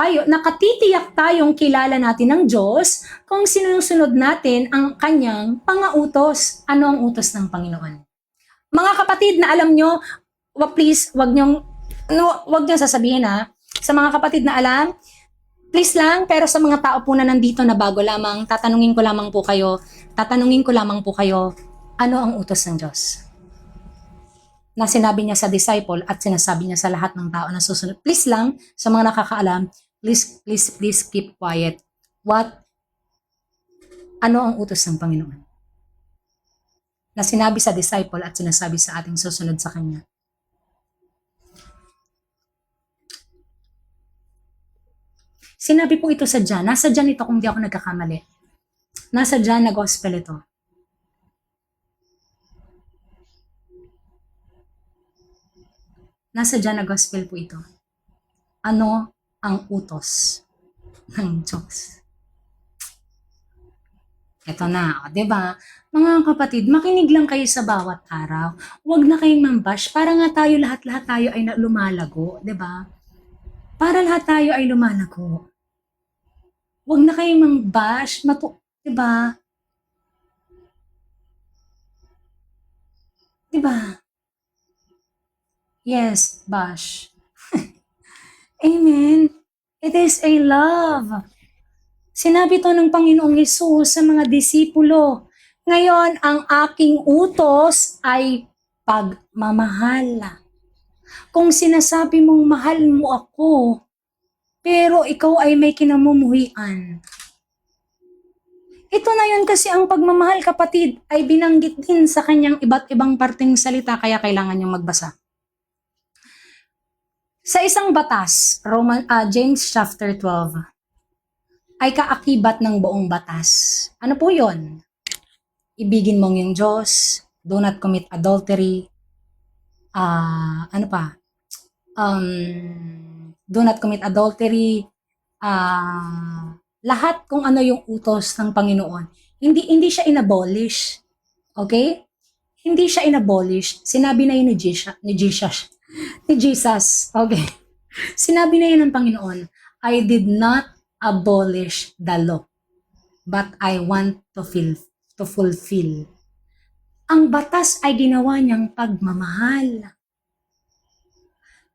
tayong kilala natin ng Diyos kung sinusunod natin ang kanyang pangautos. Ano ang utos ng Panginoon? Mga kapatid na alam nyo, please, wag nyo sasabihin sa mga kapatid na alam, please lang, pero sa mga tao po na nandito na bago lamang, tatanungin ko lamang po kayo, ano ang utos ng Diyos? Na sinabi niya sa disciple at sinasabi niya sa lahat ng tao na susunod. Please lang, sa mga nakakaalam, please keep quiet. Ano ang utos ng Panginoon? Na sinabi sa disciple at sinasabi sa ating susunod sa Kanya. Sinabi po ito sa John. Nasa John ito kung di ako nagkakamali. Nasa John na gospel ito. Nasa John na gospel po ito. Ano ang utos ng Diyos? Ito na, di ba? Mga kapatid, makinig lang kayo sa bawat araw. Huwag na kayong mambash. Para nga tayo, lahat tayo ay lumalago, di ba? Para lahat tayo ay lumalago. Huwag na kayong mambash. Diba? Diba? Yes, bash. Amen. It is a love. Sinabi to ng Panginoong Hesus sa mga disipulo. Ngayon, ang aking utos ay pagmamahal. Kung sinasabi mong mahal mo ako, pero ikaw ay may kinamumuhian. Ito na yun kasi ang pagmamahal, kapatid, ay binanggit din sa kanyang iba't ibang parteng salita, kaya kailangan niyong magbasa. Sa isang batas, James chapter 12, ay kaakibat ng buong batas. Ano po yun? Ibigin mong yung Diyos, do not commit adultery, do not commit adultery, lahat kung ano yung utos ng Panginoon. Hindi siya inabolish. Okay? Hindi siya inabolish. Sinabi na yun ni Jesus. Okay. Sinabi na yun ng Panginoon, I did not abolish the law, but I want to fulfill. Ang batas ay ginawa niyang pagmamahal.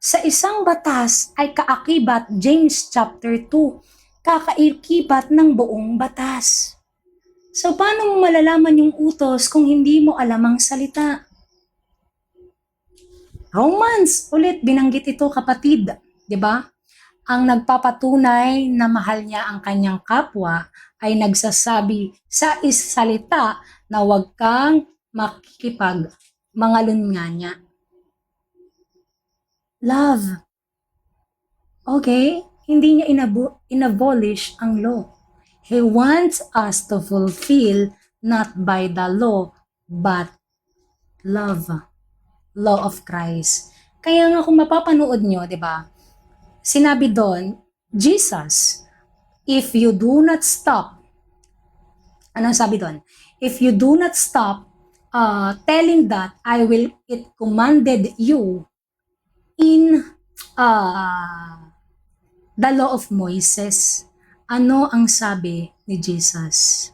Sa isang batas ay kaakibat, James chapter 2, kakaikibat ng buong batas. So, paano mo malalaman yung utos kung hindi mo alam ang salita? Romans, ulit, binanggit ito kapatid. 'Di ba? Ang nagpapatunay na mahal niya ang kanyang kapwa ay nagsasabi sa salita na huwag kang makikipag mangalunya. Love. Okay? Hindi niya inabolish ang law. He wants us to fulfill not by the law, but love. Law of Christ. Kaya nga kung mapapanood nyo, di ba? Sinabi doon, Jesus, if you do not stop, anong sabi doon? If you do not stop telling that it commanded you in the law of Moses. Ano ang sabi ni Jesus?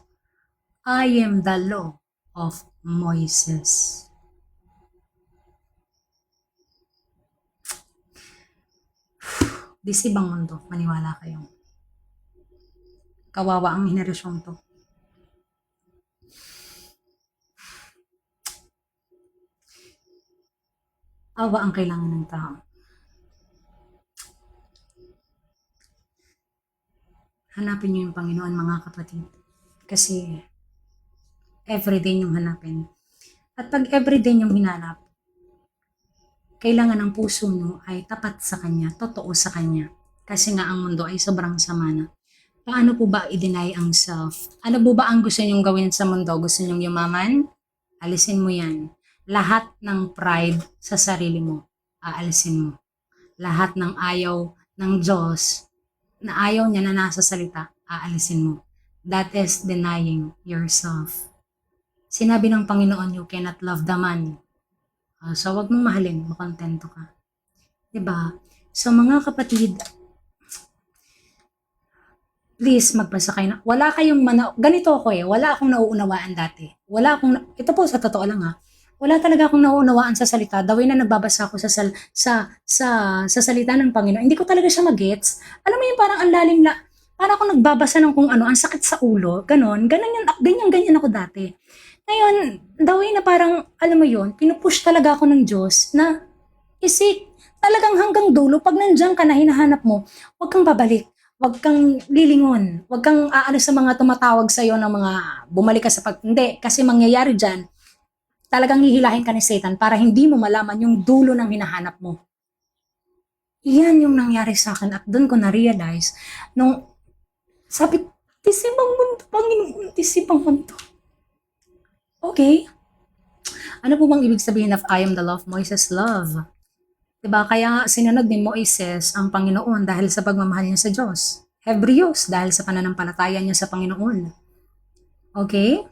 I am the law of Moses. Disibang mundo, maniwala kayo. Kawawa ang henerasyon to. Awa ang kailangan ng tao. Hanapin niyo yung Panginoon, mga kapatid. Kasi everyday niyong hanapin. At pag everyday niyong hinanap, kailangan ng puso mo ay tapat sa Kanya, totoo sa Kanya. Kasi nga ang mundo ay sobrang sama na. Paano po ba i-deny ang self? Ano po ba ang gusto niyong gawin sa mundo? Gusto niyong yumaman? Alisin mo yan. Lahat ng pride sa sarili mo, aalisin mo. Lahat ng ayaw ng Diyos, na ayaw niya na nasa salita, aalisin mo. That is denying yourself. Sinabi ng Panginoon, you cannot love the man. So, wag mong mahalin, makontento ka. Diba? So, mga kapatid, please, magpasakay na. Wala kayong ganito ako wala akong nauunawaan dati. Ito po sa totoo lang wala talaga akong nauunawaan sa salita. The way na nagbabasa ako sa salita ng Panginoon, hindi ko talaga siya magets. Alam mo yung parang ang lalim parang ako nagbabasa ng kung ano, ang sakit sa ulo, ganyan ako dati. Ngayon, the way na parang, alam mo yun, pinupush talaga ako ng Diyos na isik, talagang hanggang dulo, pag nandiyan ka na hinahanap mo, huwag kang babalik. Huwag kang lilingon. Huwag kang aano sa mga tumatawag sa'yo ng mga bumalik ka sa hindi. Kasi mangyayari dyan, talagang hihilahin ka ni Satan para hindi mo malaman yung dulo ng hinahanap mo. Iyan yung nangyari sa akin at doon ko na-realize nung sabi, tisibang mundo, Panginoon, tisibang mundo. Okay. Ano po bang ibig sabihin of I am the law of Moses? Love. Diba? Kaya sinunod ni Moises ang Panginoon dahil sa pagmamahal niya sa Diyos. Hebrews dahil sa pananampalataya niya sa Panginoon. Okay?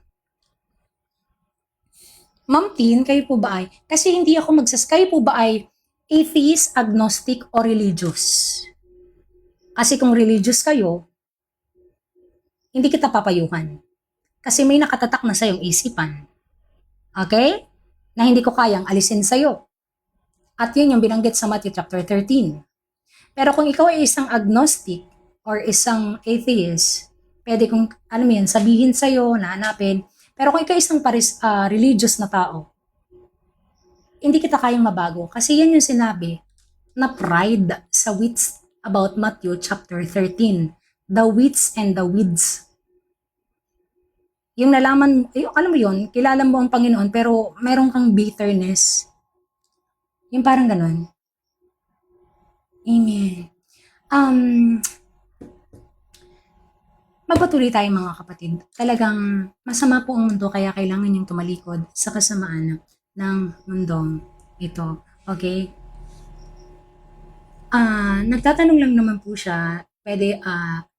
Ma'am Tin, kayo po ba ay, kasi hindi ako kayo po ba ay atheist, agnostic, o religious? Kasi kung religious kayo, hindi kita papayuhan. Kasi may nakatatak na sa iyong isipan. Okay? Na hindi ko kayang alisin sa iyo. At yun yung binanggit sa Matthew chapter 13. Pero kung ikaw ay isang agnostic or isang atheist, pwede kong, sabihin sa iyo, nahanapin. Pero kung ikaw isang religious na tao, hindi kita kayang mabago. Kasi yan yung sinabi na pride sa wits about Matthew chapter 13. The wits and the weeds. Yung nalaman, alam mo yun, kilala mo ang Panginoon pero meron kang bitterness. Yung parang ganun. Amen. Magpatuloy tayo mga kapatid. Talagang masama po ang mundo kaya kailangan niyong tumalikod sa kasamaan ng mundong ito. Okay? Nagtatanong lang naman po siya,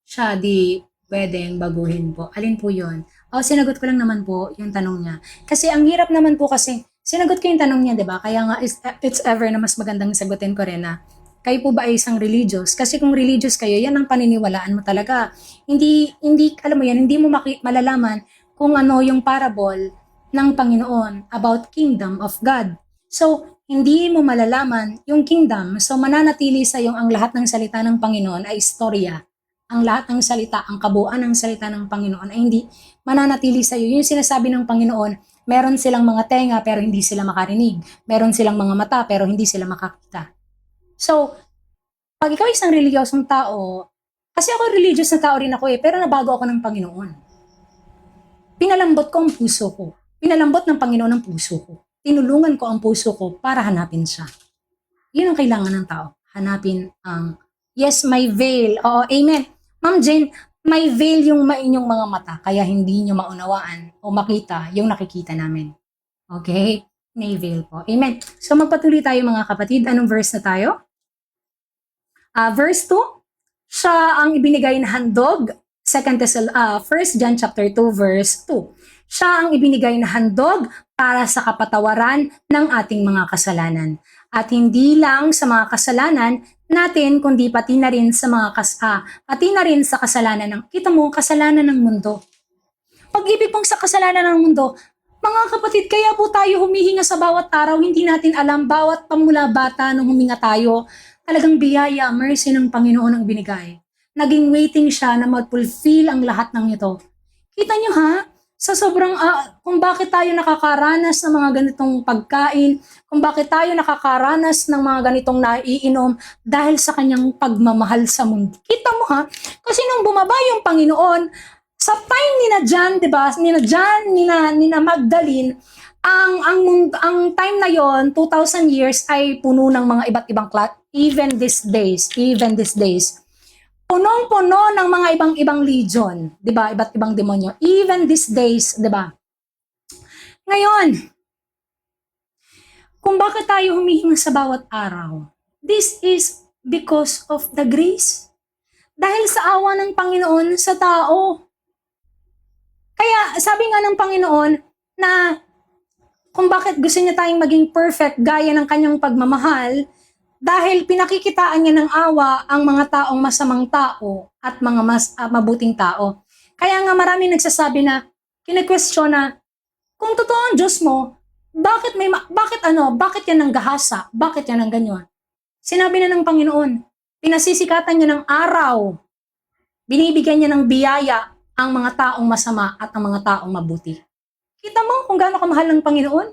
siya di pwedeng baguhin po. Alin po yun? Sinagot ko lang naman po yung tanong niya. Kasi ang hirap naman po kasi Sinagot ko yung tanong niya, di ba? Kaya nga, it's ever na mas magandang sagutin ko rin na, kayo po ba ay isang religious? Kasi kung religious kayo, yan ang paniniwalaan mo talaga. Hindi, alam mo yan, hindi mo malalaman kung ano yung parable ng Panginoon about kingdom of God. So, hindi mo malalaman yung kingdom. So, mananatili sa yung ang lahat ng salita ng Panginoon ay istorya. Ang lahat ng salita, ang kabuuan ng salita ng Panginoon ay hindi mananatili sa iyo. Yung sinasabi ng Panginoon, meron silang mga tenga pero hindi sila makarinig. Meron silang mga mata pero hindi sila makakita. So, pag ikaw isang reliyosong tao, kasi ako religious na tao rin ako pero nabago ako ng Panginoon. Pinalambot ko ang puso ko. Pinalambot ng Panginoon ang puso ko. Tinulungan ko ang puso ko para hanapin siya. Yun ang kailangan ng tao. Hanapin ang, yes, may veil. Oo, amen. Ma'am Jane, may veil yung inyong mga mata, kaya hindi nyo maunawaan o makita yung nakikita namin. Okay? May veil po. Amen. So magpatuloy tayo mga kapatid. Anong verse na tayo? Verse 2, siya ang ibinigay na handog, 1 John chapter 2 verse 2. Siya ang ibinigay na handog para sa kapatawaran ng ating mga kasalanan. At hindi lang sa mga kasalanan natin, kundi pati na rin sa kasalanan ng, kita mo, kasalanan ng mundo. Pag-ibig pong sa kasalanan ng mundo, mga kapatid, kaya po tayo humihinga sa bawat araw, hindi natin alam, bawat pamula bata nung huminga tayo, talagang biyaya, mercy ng Panginoon ang binigay. Naging waiting siya na mag-fulfill ang lahat ng ito. Kita nyo ha? Sa sobrang, kung bakit tayo nakakaranas ng mga ganitong pagkain, kung bakit tayo nakakaranas ng mga ganitong naiinom dahil sa kanyang pagmamahal sa mundo. Kita mo ha? Kasi nung bumaba yung Panginoon, sa time ni na John, 'di ba? Ni na John, ni na Magdalene, ang time na yon, 2,000 years ay puno ng mga iba't ibang even these days. Punong-puno ng mga ibang legion, 'di ba? Iba't ibang demonyo. Even these days, 'di ba? Ngayon, kung bakit tayo humihinga sa bawat araw? This is because of the grace. Dahil sa awa ng Panginoon sa tao. Kaya sabi nga ng Panginoon na kung bakit gusto niya tayong maging perfect gaya ng kanyang pagmamahal, dahil pinakikitaan niya ng awa ang mga taong masamang tao at mga mabuting tao. Kaya nga maraming nagsasabi na, kine-question na, kung totoo ang Diyos mo, bakit yan ang gahasa? Bakit yan ang ganyan? Sinabi na ng Panginoon, pinasisikatan niya ng araw, binibigyan niya ng biyaya ang mga taong masama at ang mga taong mabuti. Kita mo kung gaano kamahal ng Panginoon?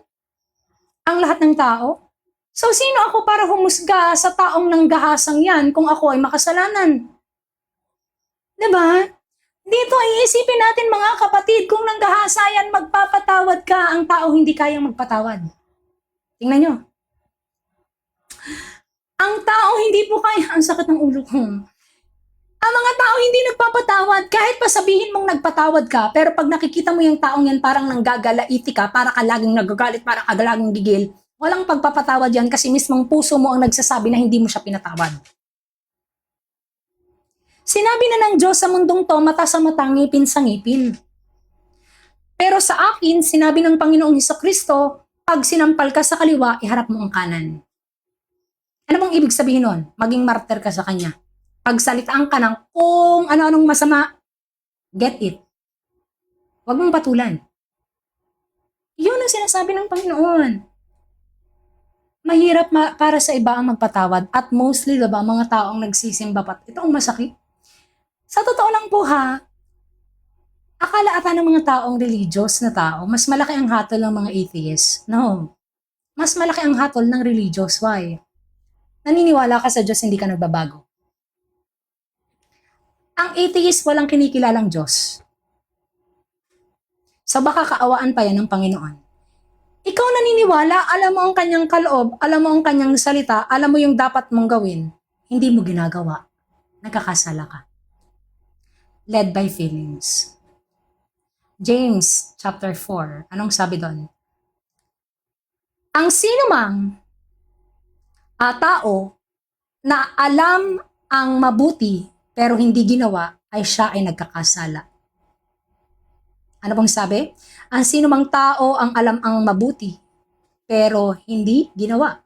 Ang lahat ng tao? So, sino ako para humusga sa taong nanggahasang yan kung ako ay makasalanan? Diba? Dito iisipin natin mga kapatid, kung nanggahasa yan, magpapatawad ka, ang tao hindi kayang magpatawad. Tingnan nyo. Ang tao hindi po kaya, ang sakit ng ulo ko. Ang mga tao hindi nagpapatawad, kahit pa sabihin mong nagpatawad ka, pero pag nakikita mo yung taong yan parang nanggagalaiti ka, para ka laging nagagalit, para ka laging gigil, walang pagpapatawad yan kasi mismong puso mo ang nagsasabi na hindi mo siya pinatawad. Sinabi na ng Diyos sa mundong to, mata sa mata, ngipin sa ngipin. Pero sa akin, sinabi ng Panginoong Hesukristo, pag sinampal ka sa kaliwa, iharap mo ang kanan. Ano bang ibig sabihin nun? Maging martyr ka sa Kanya. Pagsalitaan ka ng kung ano-anong masama, get it. Huwag mong patulan. Yun ang sinasabi ng Panginoon. Mahirap para sa iba ang magpatawad at mostly, diba, mga taong nagsisimba pa. Ito ang masakit. Sa totoo lang po ha, akala ata ng mga taong religious na tao, mas malaki ang hatol ng mga atheists. No. Mas malaki ang hatol ng religious. Why? Naniniwala ka sa Diyos, hindi ka nagbabago. Ang atheist walang kinikilalang Diyos. So baka kaawaan pa yan ng Panginoon. Ikaw naniniwala, alam mo ang kanyang kaloob, alam mo ang kanyang salita, alam mo yung dapat mong gawin, hindi mo ginagawa. Nagkakasala ka. Led by feelings. James chapter 4, anong sabi doon? Ang sinumang tao na alam ang mabuti pero hindi ginawa, ay siya ay nagkakasala. Ano bang sabi? Ang sinumang tao ang alam ang mabuti, pero hindi ginawa.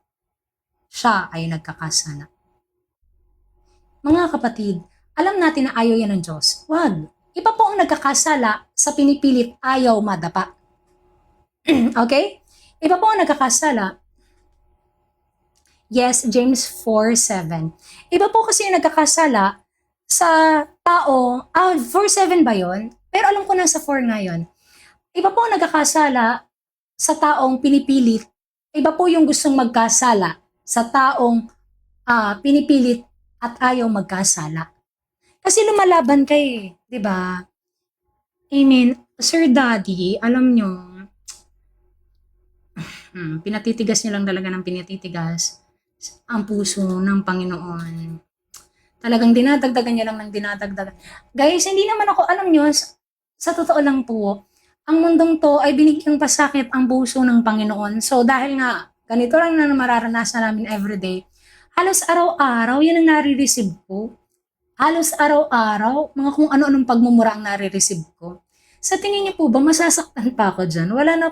Siya ay nagkakasala. Mga kapatid, alam natin na ayaw yan ng Diyos. Wag. Iba po ang nagkakasala sa pinipilit ayaw madapa. Okay? Iba po ang nagkakasala. Yes, James 4:7. Iba po kasi yung nagkakasala sa tao, 4:7 ba yun? Pero alam ko nasa 4 nga yun. Iba po ang nagkakasala sa taong pinipilit. Iba po yung gustong magkasala sa taong pinipilit at ayaw magkasala. Kasi lumalaban kayo, di ba? I mean, Sir Daddy, alam nyo, pinatitigas nyo lang talaga ng pinatitigas ang puso ng Panginoon. Talagang dinadagdagan niya lang ng dinadagdagan. Guys, hindi naman ako, alam nyo, sa totoo lang po, ang mundong to ay binigyang pasakit ang puso ng Panginoon. So dahil nga, ganito lang na mararanasan namin everyday, halos araw-araw, yan ang nare-receive ko. Halos araw-araw, mga kung ano-anong pagmumura ang nare-receive ko. Sa tingin niyo po ba, masasaktan pa ako dyan? Wala na,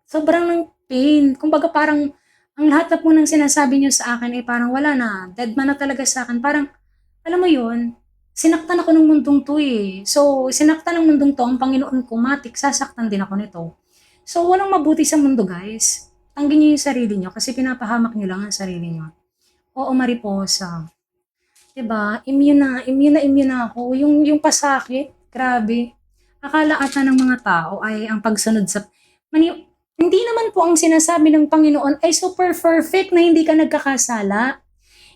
sobrang ng pain. Kumbaga parang, ang lahat na po ng sinasabi niyo sa akin ay parang wala na, dead man na talaga sa akin. Parang, alam mo yun, sinaktan ako ng mundong to eh. So, sinaktan ng mundong to, ang Panginoon ko, matik, sasaktan din ako nito. So, walang mabuti sa mundo, guys. Tanggin niyo yung sarili niyo kasi pinapahamak niyo lang ang sarili niyo. Oo, Mariposa. Diba? Immune na ako. Yung pasakit, grabe. Akala ata ng mga tao ay ang pagsunod sa... Hindi naman po ang sinasabi ng Panginoon ay super perfect na hindi ka nagkakasala.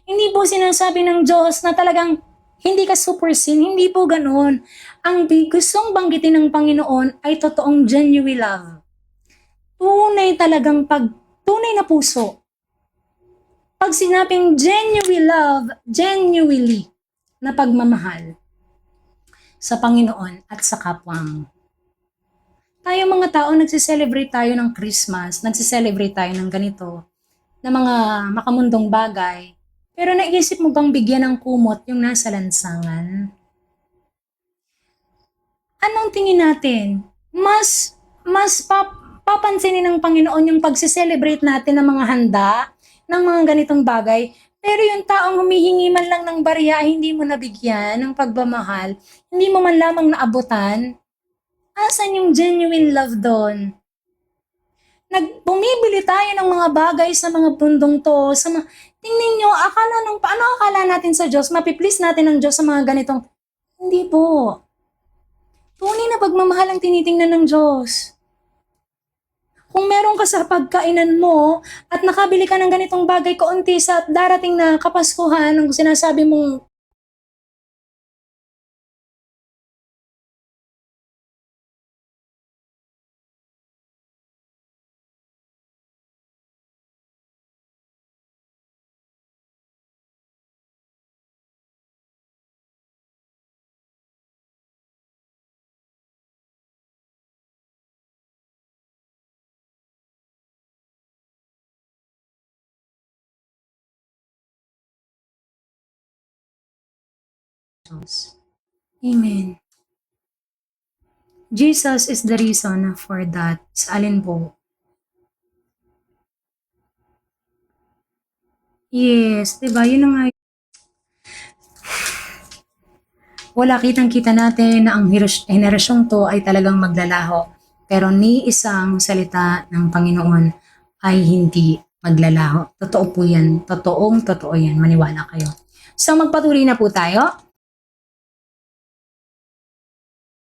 Hindi po sinasabi ng Diyos na talagang hindi ka super sin. Hindi po ganun. Ang gustong banggitin ng Panginoon ay totoong genuine love. Tunay talagang tunay na puso. Pag sinabing genuine love, genuinely na pagmamahal sa Panginoon at sa kapwa mo. Tayo mga tao, nagsiselebrate tayo ng Christmas, nagsiselebrate tayo ng ganito, na mga makamundong bagay. Pero naisip mo bang bigyan ng kumot yung nasa lansangan? Anong tingin natin? Mas papansinin ng Panginoon yung pagsiselebrate natin ng mga handa, ng mga ganitong bagay. Pero yung taong humihingi man lang ng barya ay hindi mo nabigyan ng pagmamahal, hindi mo man lamang naabutan, asan yung genuine love doon? Bumibili tayo ng mga bagay sa mga bundong to, tingnan nyo, paano akala natin sa Diyos, mapiplease natin ng Diyos sa mga ganitong, hindi po. Tunay na pagmamahal ang tinitingnan ng Diyos. Kung meron ka sa pagkainan mo at nakabili ka ng ganitong bagay kaunti sa darating na Kapaskuhan, ang sinasabi mong Diyos. Amen. Jesus is the reason for that. Sa alin po? Yes, diba? Yun na nga. Wala, kitang-kita natin na ang henerasyong to ay talagang maglalaho. Pero ni isang salita ng Panginoon ay hindi maglalaho. Totoo po yan. Totoo yan. Maniwala kayo. So magpatuloy na po tayo.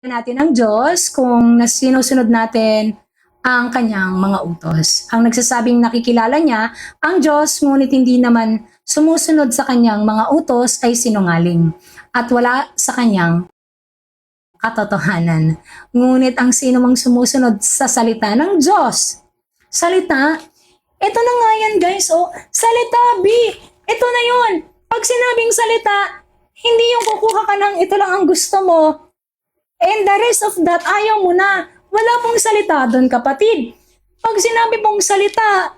Natin ang Diyos kung sinusunod natin ang kanyang mga utos. Ang nagsasabing nakikilala niya ang Diyos, ngunit hindi naman sumusunod sa kanyang mga utos ay sinungaling at wala sa kanyang katotohanan. Ngunit ang sino mang sumusunod sa salita ng Diyos, salita, ito na nga yan guys, salita B, ito na yun. Pag sinabing salita, hindi yung kukuha ka ng ito lang ang gusto mo, and the rest of that, ayaw mo na. Wala pong salita doon, kapatid. Pag sinabi pong salita,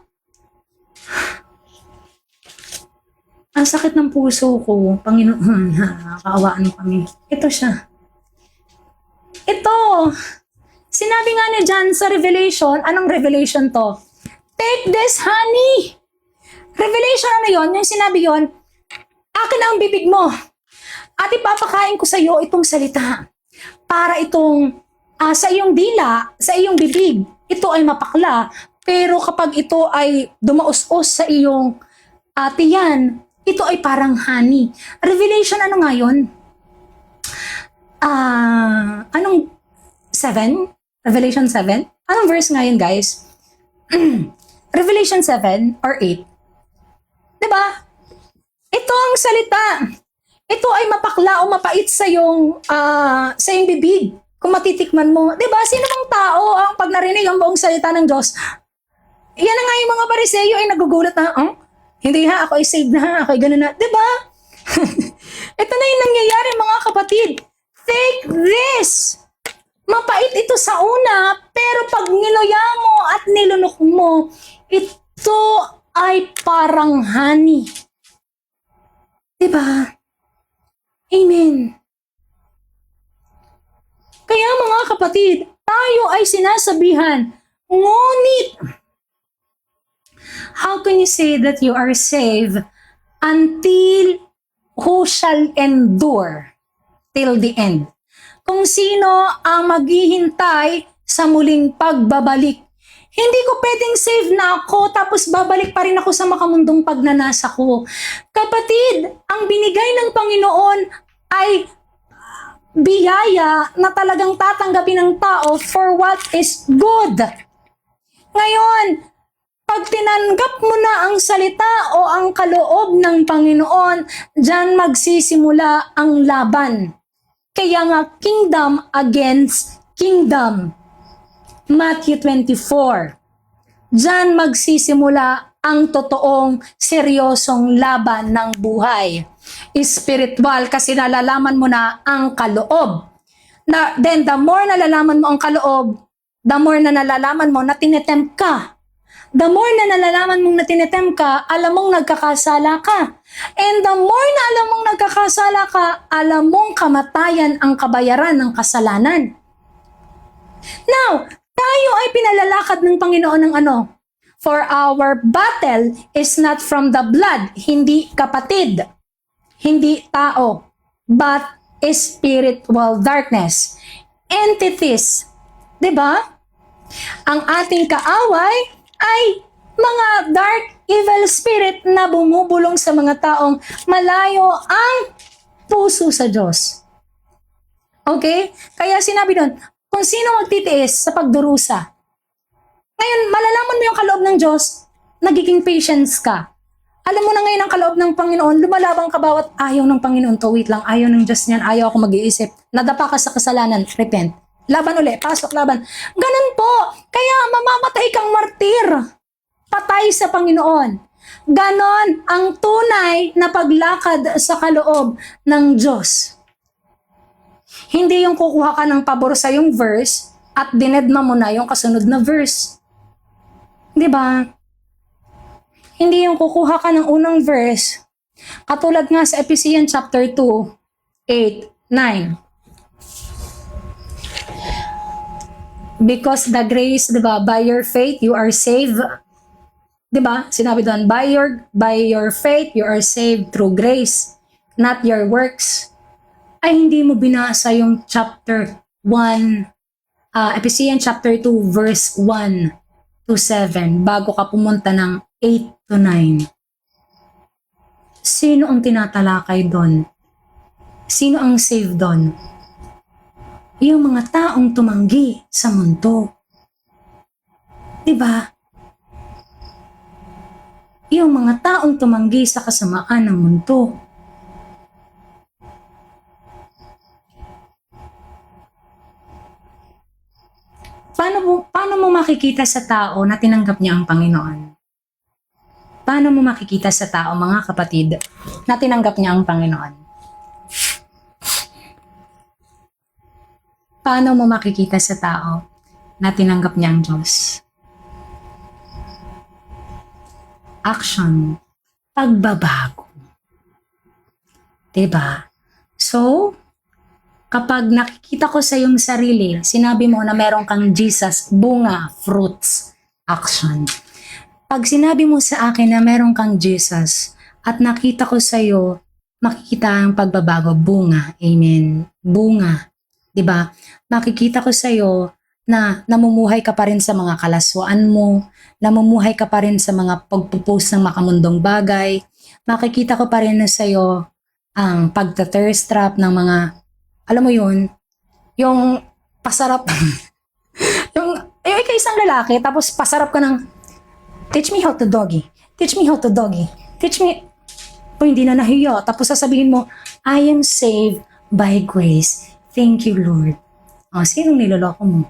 ang sakit ng puso ko, Panginoon, kaawaan mo kami. Ito siya. Ito. Sinabi nga ni John sa Revelation, anong Revelation to? Take this, honey. Revelation ano yon? Yung sinabi yon, akin ang bibig mo. At ipapakain ko sa iyo itong salita. Para itong sa iyong dila, sa iyong bibig, ito ay mapakla. Pero kapag ito ay dumaos-os sa iyong tiyan, ito ay parang honey. Revelation ano nga yun? Anong 7? Revelation 7? Anong verse nga yun, guys? Revelation 7 or 8? Diba? Ito ang salita. Ito ay mapakla o mapait sa iyong bibig. Kung matitikman mo. Diba? Sino bang tao ang pag narinig ang buong salita ng Diyos? Yan na nga yung mga Pariseyo ay nagugulat na, hindi ha, ako ay saved na ha, ako ay ganun na. Diba? Ito na yung nangyayari, mga kapatid. Take this! Mapait ito sa una, pero pag niluya mo at nilunok mo, ito ay parang honey. Diba? Amen. Kaya mga kapatid, tayo ay sinasabihan, ngunit, how can you say that you are saved until who shall endure till the end? Kung sino ang maghihintay sa muling pagbabalik. Hindi ko pwedeng save na ako tapos babalik pa rin ako sa makamundong pagnanasa ko. Kapatid, ang binigay ng Panginoon ay biyaya na talagang tatanggapin ng tao for what is good. Ngayon, pag tinanggap mo na ang salita o ang kaloob ng Panginoon, diyan magsisimula ang laban. Kaya nga, kingdom against kingdom. Matthew 24. Diyan magsisimula ang totoong seryosong laban ng buhay. Spiritual kasi nalalaman mo na ang kaloob. Then the more nalalaman mo ang kaloob, the more na nalalaman mo na tinetempt ka. The more na nalalaman mong natinetem ka, alam mong nagkakasala ka. And the more na alam mong nagkakasala ka, alam mong kamatayan ang kabayaran ng kasalanan. Now, tayo ay pinalalakad ng Panginoon ng ano? For our battle is not from the blood, hindi kapatid, hindi tao, but spiritual darkness. Entities. Diba? Ang ating kaaway ay mga dark evil spirit na bumubulong sa mga taong malayo ang puso sa Diyos. Okay? Kaya sinabi doon, kung sino magtitiis sa pagdurusa. Ngayon, malalaman mo yung kaloob ng Diyos, nagiging patience ka. Alam mo na ngayon ang kaloob ng Panginoon, lumalabang ka bawat ayaw ng Panginoon to, wait lang, ayaw ng Diyos niyan, ayaw ako mag-iisip. Nadapa ka sa kasalanan, repent. Laban uli, pasok, laban. Ganun po. Kaya mamamatay kang martir. Patay sa Panginoon. Ganon ang tunay na paglakad sa kaloob ng Diyos. Hindi yung kukuha ka ng pabor sa yung verse at dinedma mo na yung kasunod na verse. Di ba? Hindi yung kukuha ka ng unang verse. Katulad nga sa Ephesians chapter 2, 8, 9. Because the grace, diba, by your faith, you are saved. Diba? Sinabi doon, by your faith, you are saved through grace, not your works. Ay, hindi mo binasa yung chapter 1, Ephesians chapter 2, verse 1 to 7, bago ka pumunta ng 8 to 9. Sino ang tinatalakay doon? Sino ang saved doon? Yung mga taong tumanggi sa mundo. Diba? Yung mga taong tumanggi sa kasamaan ng mundo. Paano mo makikita sa tao na tinanggap niya ang Panginoon? Paano mo makikita sa tao, mga kapatid, na tinanggap niya ang Panginoon? Paano mo makikita sa tao na tinanggap niya ang Diyos? Action. Pagbabago. Diba? So, kapag nakikita ko sa iyong sarili, sinabi mo na meron kang Jesus, bunga, fruits, action. Pag sinabi mo sa akin na meron kang Jesus at nakita ko sa iyo, makikita ang pagbabago, bunga. Amen. Bunga. 'Di ba? Makikita ko sa iyo na namumuhay ka pa rin sa mga kalaswaan mo, namumuhay ka pa rin sa mga pagpo-post ng makamundong bagay. Makikita ko pa rin na sa iyo ang pagta-thirst trap ng mga, alam mo yun, yung pasarap, yung ikaw isang lalaki, tapos pasarap ka ng, teach me how to doggy, teach me how to doggy, teach me, o hindi na nahiya, tapos sasabihin mo, I am saved by grace. Thank you, Lord. O, sinong niloloko mo?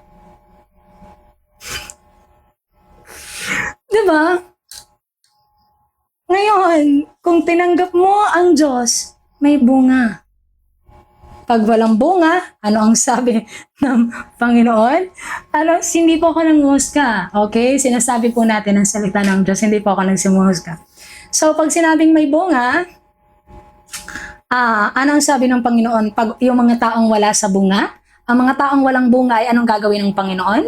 Diba? Ngayon, kung tinanggap mo ang Diyos, may bunga. Pag walang bunga, ano ang sabi ng Panginoon? Ano, hindi po ako nanguhusga. Okay? Sinasabi po natin ang salita ng Diyos, hindi po ako nagsimuhusga. So, pag sinabing may bunga, ano ang sabi ng Panginoon? Pag yung mga taong wala sa bunga, ang mga taong walang bunga ay anong gagawin ng Panginoon?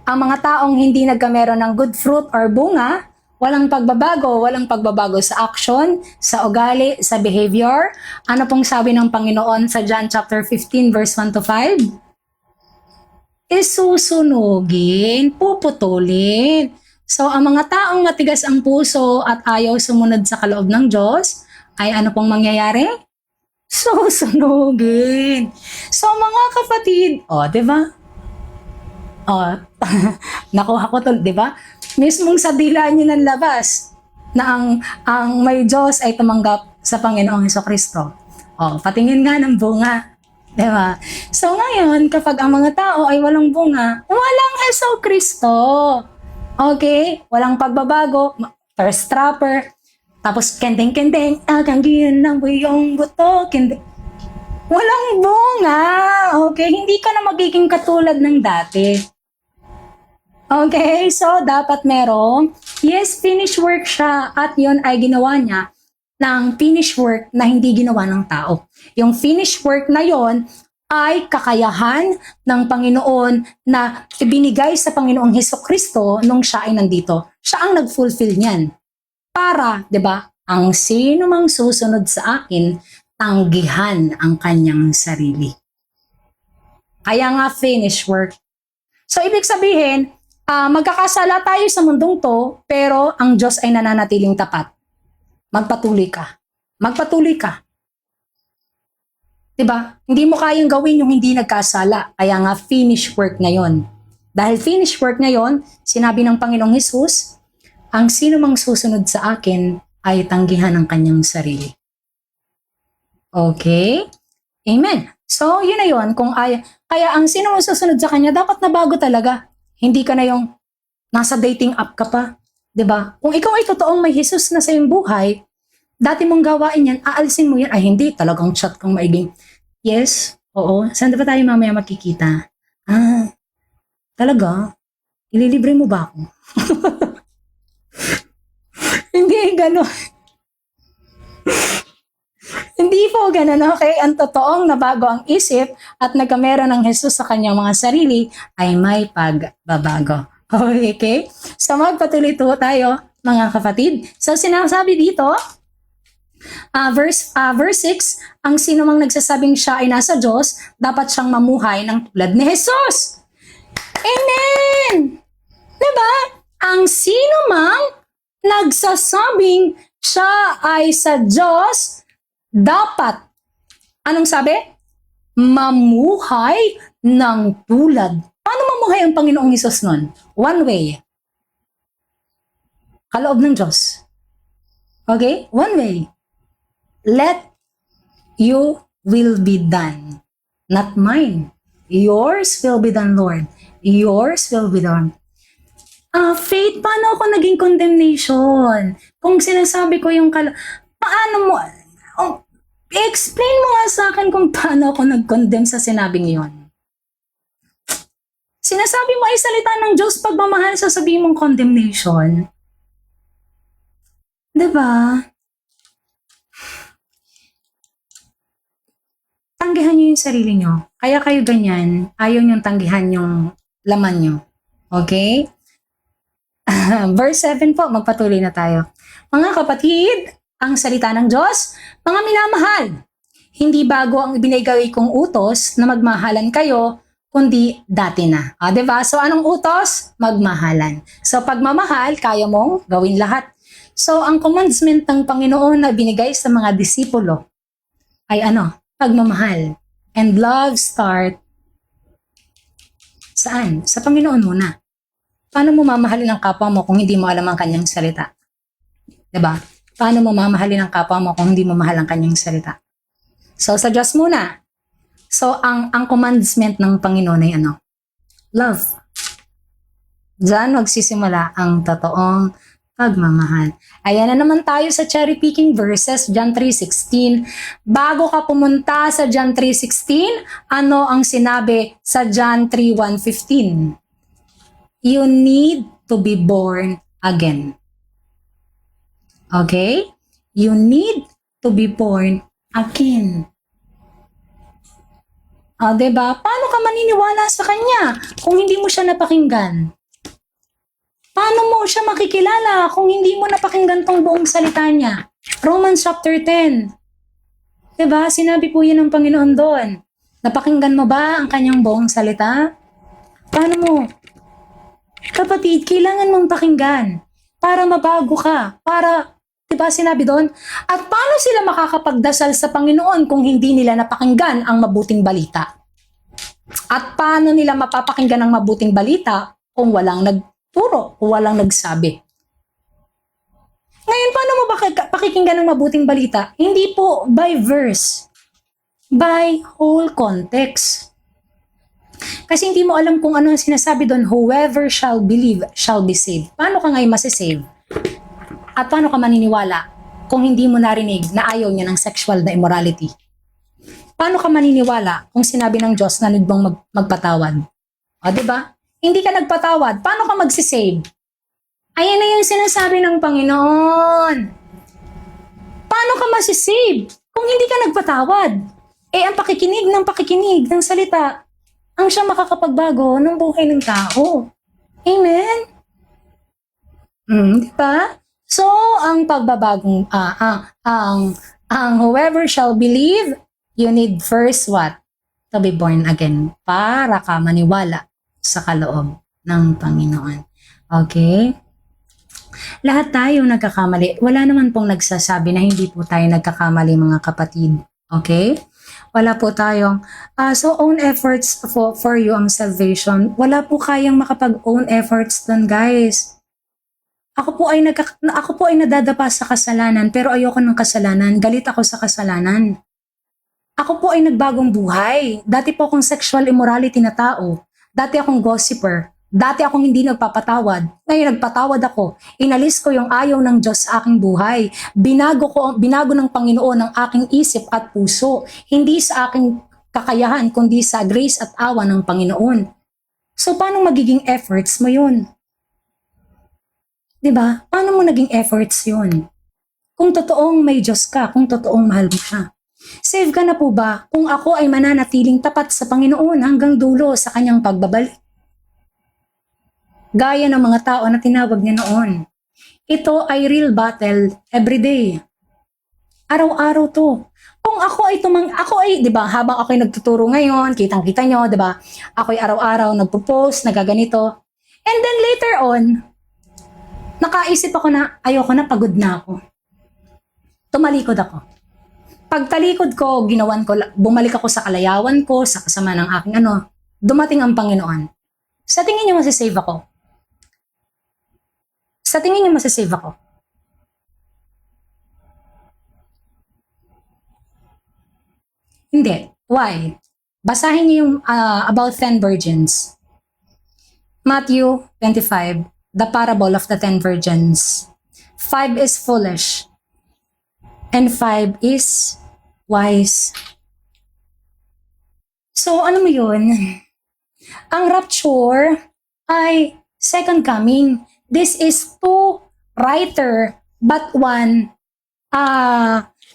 Ang mga taong hindi nagkameron ng good fruit or bunga, walang pagbabago sa action, sa ugali, sa behavior. Ano pong sabi ng Panginoon sa John chapter 15 verse 1 to 5? Isusunugin, puputulin. So, ang mga taong matigas ang puso at ayaw sumunod sa kaloob ng Diyos, ay ano pong mangyayari? Susunugin. So, mga kapatid, di ba? Nakuha ko to, di ba? Mismong sa dila niyo ng labas na ang may Diyos ay tumanggap sa Panginoong Hesukristo. Patingin nga ng bunga. Di ba? So ngayon, kapag ang mga tao ay walang bunga, walang Hesukristo. Okay? Walang pagbabago, thirst trapper, tapos kendeng-kendeng, aganggiyan ng buyong buto, kendeng. Walang bunga. Okay? Hindi ka na magiging katulad ng dati. Okay, so dapat merong, yes, finish work siya at yun ay ginawa niya ng finish work na hindi ginawa ng tao. Yung finish work na yon ay kakayahan ng Panginoon na ibinigay sa Panginoong Hesukristo nung siya ay nandito. Siya ang nag-fulfill niyan. Para, 'di ba, ang sino mang susunod sa akin, tanggihan ang kanyang sarili. Kaya nga finish work. So ibig sabihin, magkakasala tayo sa mundong to, pero ang Diyos ay nananatiling tapat. Magpatuloy ka. Magpatuloy ka. Diba? Hindi mo kayang gawin yung hindi nagkasala. Kaya nga, finish work na yon. Dahil finish work na yon, sinabi ng Panginoong Hesus, ang sino mang susunod sa akin ay tanggihan ang kanyang sarili. Okay? Amen. So, yun na yun. Kaya ang sino mang susunod sa kanya, dapat na bago talaga. Hindi ka na yung nasa dating app ka pa. 'Di ba? Kung ikaw ay totoong may Jesus na sa iyong buhay, dati mong gawain yan, aalisin mo yan. Ay hindi, talagang chat kang maiging. Yes, oo. Saan ba tayo mamaya makikita? Talaga? Ililibre mo ba ako? Hindi gano'n. Hindi po ganun, okay? Ang totoong nabago ang isip at nagkamera ng Jesus sa kanyang mga sarili ay may pagbabago. Okay? So magpatuloy po tayo, mga kapatid. So sinasabi dito, verse 6, ang sino mang nagsasabing siya ay nasa Diyos, dapat siyang mamuhay ng tulad ni Jesus. Amen! Diba? Ang sino mang nagsasabing siya ay sa Diyos, dapat, anong sabi? Mamuhay ng tulad. Paano mamuhay ang Panginoong Hesus nun? One way. Kaloob ng Diyos. Okay? One way. Let you will be done. Not mine. Yours will be done, Lord. Yours will be done. Faith, paano ako naging condemnation? Kung sinasabi ko yung paano mo, explain mo nga sa akin kung paano ako nag-condemn sa sinabing yon. Sinasabi mo ay salita ng Diyos, pagmamahal, sasabihin mong condemnation. Diba? Tanggihan nyo yung sarili nyo. Kaya kayo ganyan, ayaw nyong tanggihan yung laman nyo. Okay? Verse 7 po, magpatuloy na tayo. Mga kapatid, ang salita ng Diyos, mga minamahal, hindi bago ang ibinigay kong utos na magmahalan kayo, kundi dati na. Diba? So, anong utos? Magmahalan. So, pagmamahal, kaya mong gawin lahat. So, ang commandment ng Panginoon na binigay sa mga disipulo ay pagmamahal. And love start saan? Sa Panginoon muna. Paano mo mamahalin ang kapwa mo kung hindi mo alam ang kanyang salita? Diba? Paano mo mamahalin ang kapwa mo kung hindi mo mahal ang kanyang salita? So, sa Diyos muna. So, ang commandment ng Panginoon ay love. Diyan magsisimula ang totoong pagmamahal. Ayan na naman tayo sa cherry picking verses, John 3:16. Bago ka pumunta sa John 3:16, ano ang sinabi sa John 3:1-15? You need to be born again. Okay? You need to be born again. Diba? Paano ka maniniwala sa kanya kung hindi mo siya napakinggan? Paano mo siya makikilala kung hindi mo napakinggan tong buong salita niya? Romans chapter 10. Diba? Sinabi po yun ng Panginoon doon. Napakinggan mo ba ang kanyang buong salita? Paano mo? Kapatid, kailangan mong pakinggan para mabago ka. Para, diba sinabi doon? At paano sila makakapagdasal sa Panginoon kung hindi nila napakinggan ang mabuting balita? At paano nila mapapakinggan ang mabuting balita kung walang nagturo, kung walang nagsabi? Ngayon, paano mo pakikinggan ang mabuting balita? Hindi po by verse, by whole context. Kasi hindi mo alam kung ano ang sinasabi doon, whoever shall believe shall be saved. Paano ka ngayon masisave? At paano ka maniniwala kung hindi mo narinig na ayaw niya ng sexual na immorality? Paano ka maniniwala kung sinabi ng Diyos na nagbang magpatawad? Diba? Hindi ka nagpatawad, paano ka magsisave? Ayan na yung sinasabi ng Panginoon. Paano ka masisave kung hindi ka nagpatawad? Ang pakikinig ng salita ang siyang makakapagbago ng buhay ng tao. Amen? Diba? So, ang pagbabagong, ang whoever shall believe, you need first what? To be born again. Para ka maniwala sa kaloob ng Panginoon. Okay? Lahat tayo nagkakamali. Wala naman pong nagsasabi na hindi po tayo nagkakamali, mga kapatid. Okay? Wala po tayong, so own efforts for you ang salvation. Wala po kayang makapag-own efforts dun, guys. Ako po ay nadadapa sa kasalanan, pero ayoko ng kasalanan. Galit ako sa kasalanan. Ako po ay nagbagong buhay. Dati po akong sexual immorality na tao. Dati akong gossiper. Dati akong hindi nagpapatawad. Ngayon nagpatawad ako. Inalis ko yung ayaw ng Diyos sa aking buhay. Binago ng Panginoon ang aking isip at puso. Hindi sa aking kakayahan, kundi sa grace at awa ng Panginoon. So, paano magiging efforts mo yun? Diba? Paano mo naging efforts yun? Kung totoong may Diyos ka, kung totoong mahal mo siya. Save ka na po ba kung ako ay mananatiling tapat sa Panginoon hanggang dulo sa kanyang pagbabalik? Gaya ng mga tao na tinawag niya noon. Ito ay real battle everyday. Araw-araw to. Kung ako ay, di ba, habang ako ay nagtuturo ngayon, kitang-kita nyo, di ba, ako ay araw-araw nagpo-post, nagaganito. And then later on, nakaisip ako na, ayoko na, pagod na ako. Tumalikod ako. Pagtalikod ko, bumalik ako sa kalayawan ko, sa kasama ng aking dumating ang Panginoon. Sa tingin niyo masisave ako? Sa tingin niyo masisave ako? Hindi. Why? Basahin niyo yung about 10 virgins. Matthew 25, the parable of the 10 virgins. 5 is foolish, and 5 is wise. So, ano mo yun? Ang rapture ay second coming. This is two writer, but one,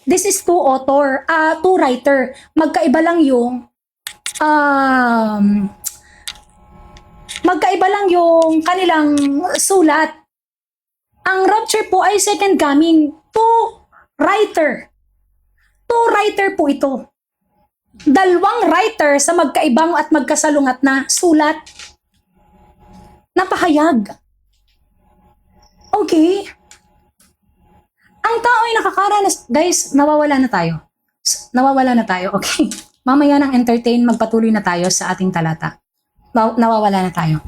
this is two author, two writer. Magkaiba lang yung kanilang sulat. Ang rapture po ay second coming to writer. To writer po ito. Dalawang writer sa magkaibang at magkasalungat na sulat na pahayag. Okay? Ang tao ay nakakaranas. Guys, nawawala na tayo. Nawawala na tayo, okay? Mamaya ng entertain, magpatuloy na tayo sa ating talata. Nawawala na tayo.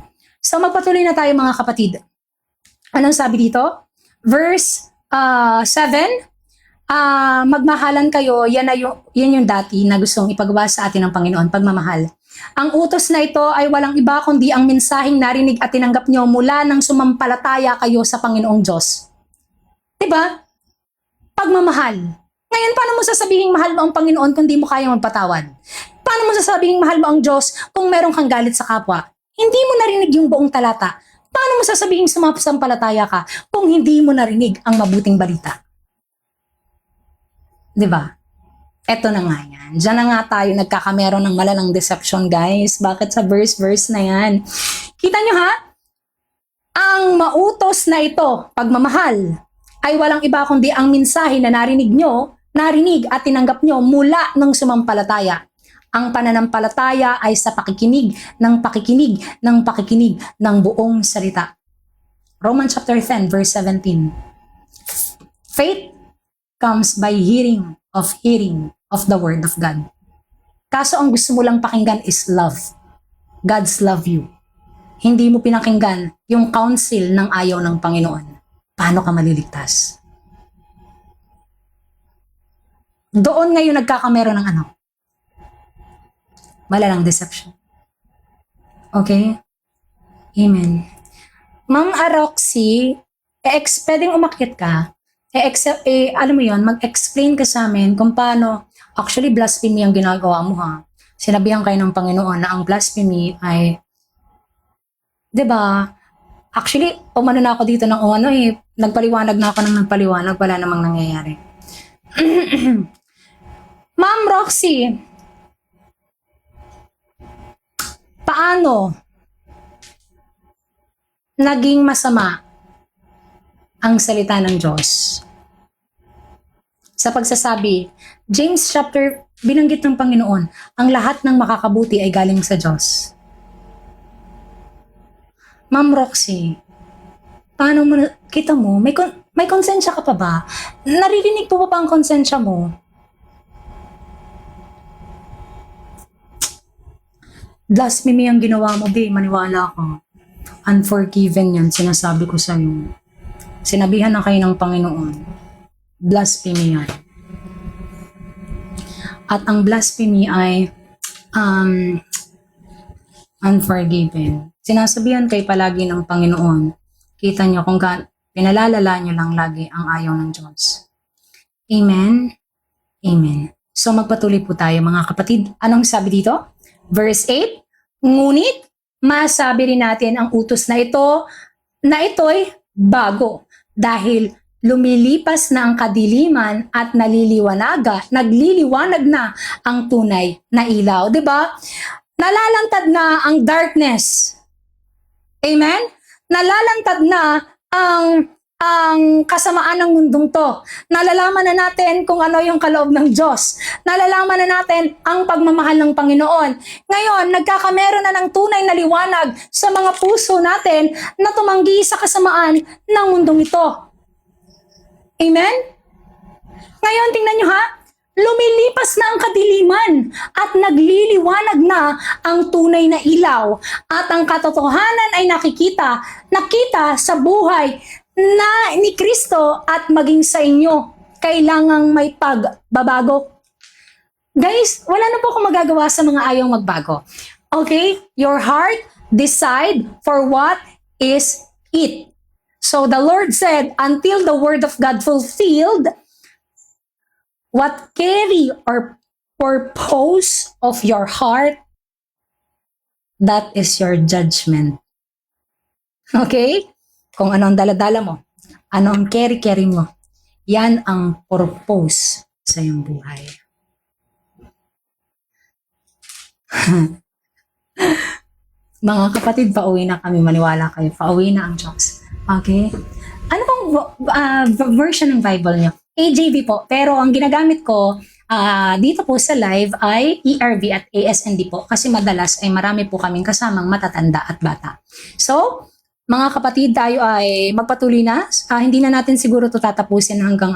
So, magpatuloy na tayo mga kapatid. Anong sabi dito? Verse 7, magmahalan kayo, yan yung dati na gustong ipagawa sa atin ng Panginoon, pagmamahal. Ang utos na ito ay walang iba kundi ang mensaheng narinig at tinanggap nyo mula nang sumampalataya kayo sa Panginoong Diyos. Diba? Pagmamahal. Ngayon, paano mo sasabihing mahal mo ang Panginoon kung di mo kaya magpatawad? Paano mo sasabihing mahal mo ang Diyos kung meron kang galit sa kapwa? Hindi mo narinig yung buong talata. Paano mo sasabihing sumampalataya ka kung hindi mo narinig ang mabuting balita? Diba? Eto na nga yan. Diyan na nga tayo nagkakameron ng malalang deception, guys. Bakit sa verse na yan? Kita nyo ha? Ang mautos na ito, pagmamahal, ay walang iba kundi ang mensahe na narinig at tinanggap nyo mula ng sumampalataya. Ang pananampalataya ay sa pakikinig ng buong salita. Romans chapter 10, verse 17. Faith comes by hearing of the word of God. Kaso ang gusto mo lang pakinggan is love. God's love you. Hindi mo pinakinggan yung counsel ng ayaw ng Panginoon. Paano ka maliligtas? Doon ngayon nagkakameron ng malalang deception. Okay? Amen. Ma'am Aroxy, pwedeng umakyat ka, alam mo yon, mag-explain ka sa amin kung paano, actually blasphemy ang ginagawa mo ha. Sinabihan kayo ng Panginoon na ang blasphemy ay, 'di ba? Actually, umano na ako dito ng nagpaliwanag na ako ng nagpaliwanag, wala namang nangyayari. Ma'am Roxy, paano naging masama ang salita ng Diyos? Sa pagsasabi, binanggit ng Panginoon, ang lahat ng makakabuti ay galing sa Diyos. Ma'am Roxy, paano mo, kita mo, may konsensya ka pa ba? Naririnig po ba ang konsensya mo? Blasphemy ang ginawa mo, maniwala ka. Unforgiven yan, sinasabi ko sa iyo. Sinabihan na kayo ng Panginoon. Blasphemy yan. At ang blasphemy ay unforgiven. Sinasabihan kayo palagi ng Panginoon. Kita nyo kung pinalalala nyo lang lagi ang ayaw ng Diyos. Amen? Amen. So magpatuloy po tayo mga kapatid. Anong sabi dito? Verse 8, ngunit masabi rin natin ang utos na ito'y bago dahil lumilipas na ang kadiliman at nagliliwanag na ang tunay na ilaw. 'Di ba? Nalalantad na ang darkness. Amen? Nalalantad na ang kasamaan ng mundong to. Nalalaman na natin kung ano yung kaloob ng Diyos. Nalalaman na natin ang pagmamahal ng Panginoon. Ngayon, nagkakameron na ng tunay na liwanag sa mga puso natin na tumanggi sa kasamaan ng mundong ito. Amen? Ngayon, tingnan nyo ha. Lumilipas na ang kadiliman at nagliliwanag na ang tunay na ilaw at ang katotohanan ay nakita sa buhay na ni Kristo at maging sa inyo. Kailangang may pagbabago. Guys, wala na po akong magagawa sa mga ayaw magbago. Okay? Your heart decide for what is it. So the Lord said, until the word of God fulfilled, what carry or purpose of your heart, that is your judgment. Okay? Kung ano ang daladala mo, ano ang carry mo, yan ang purpose sa iyong buhay. Mga kapatid, pauwi na kami. Maniwala kayo. Pauwi na ang Diyos. Okay? Ano pong version ng Bible nyo? AJV po. Pero ang ginagamit ko dito po sa live ay ERV at ASND po. Kasi madalas ay marami po kaming kasamang matatanda at bata. So, mga kapatid, tayo ay magpatuloy na. Hindi na natin siguro ito tatapusin hanggang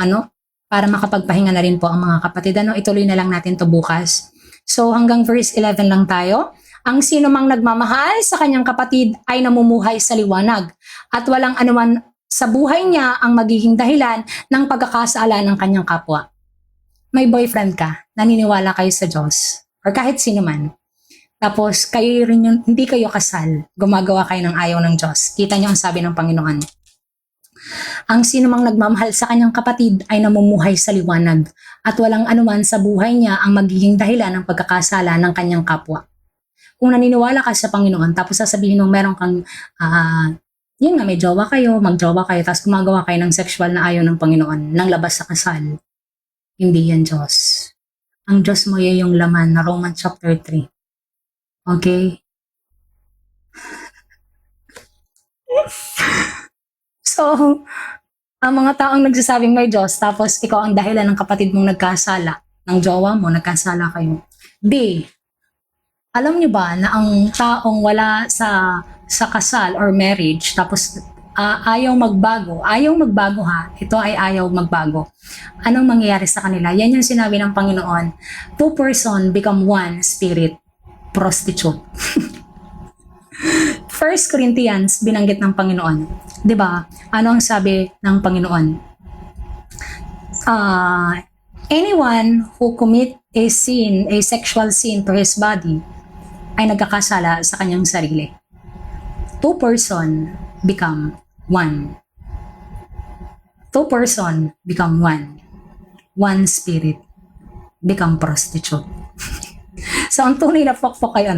para makapagpahinga na rin po ang mga kapatid. Ituloy na lang natin to bukas. So, hanggang verse 11 lang tayo. Ang sino mang nagmamahal sa kanyang kapatid ay namumuhay sa liwanag at walang anuman sa buhay niya ang magiging dahilan ng pagkakasala ng kanyang kapwa. May boyfriend ka, naniniwala kayo sa Diyos, or kahit sino man. Tapos, kayo rin yung, hindi kayo kasal, gumagawa kayo ng ayaw ng Diyos. Kita niyo ang sabi ng Panginoon. Ang sino mang nagmamahal sa kanyang kapatid ay namumuhay sa liwanag at walang anuman sa buhay niya ang magiging dahilan ng pagkakasala ng kanyang kapwa. Kung naniniwala ka sa Panginoon, tapos sasabihin mong meron kang, yun nga, may jowa kayo, mag-jowa kayo, tapos gumagawa kayo ng sexual na ayaw ng Panginoon, ng labas sa kasal. Hindi yan Diyos. Ang Diyos mo yan yung laman na Romans chapter 3. Okay? So, ang mga taong nagsasabing may Diyos, tapos ikaw ang dahilan ng kapatid mong nagkasala, ng jowa mo, nagkasala kayo. B, alam niyo ba na ang taong wala sa kasal or marriage, tapos ayaw magbago ha, ito ay ayaw magbago. Anong mangyayari sa kanila? Yan yung sinabi ng Panginoon, 2 person become one spirit, prostitute. 1 Corinthians, binanggit ng Panginoon. 'Di ba? Ano ang sabi ng Panginoon? Anyone who commit a sin, a sexual sin to his body, ay nagkakasala sa kanyang sarili. 2 person become one. 2 person become one. One spirit become prostitute. So, ang tunay na pokpok ay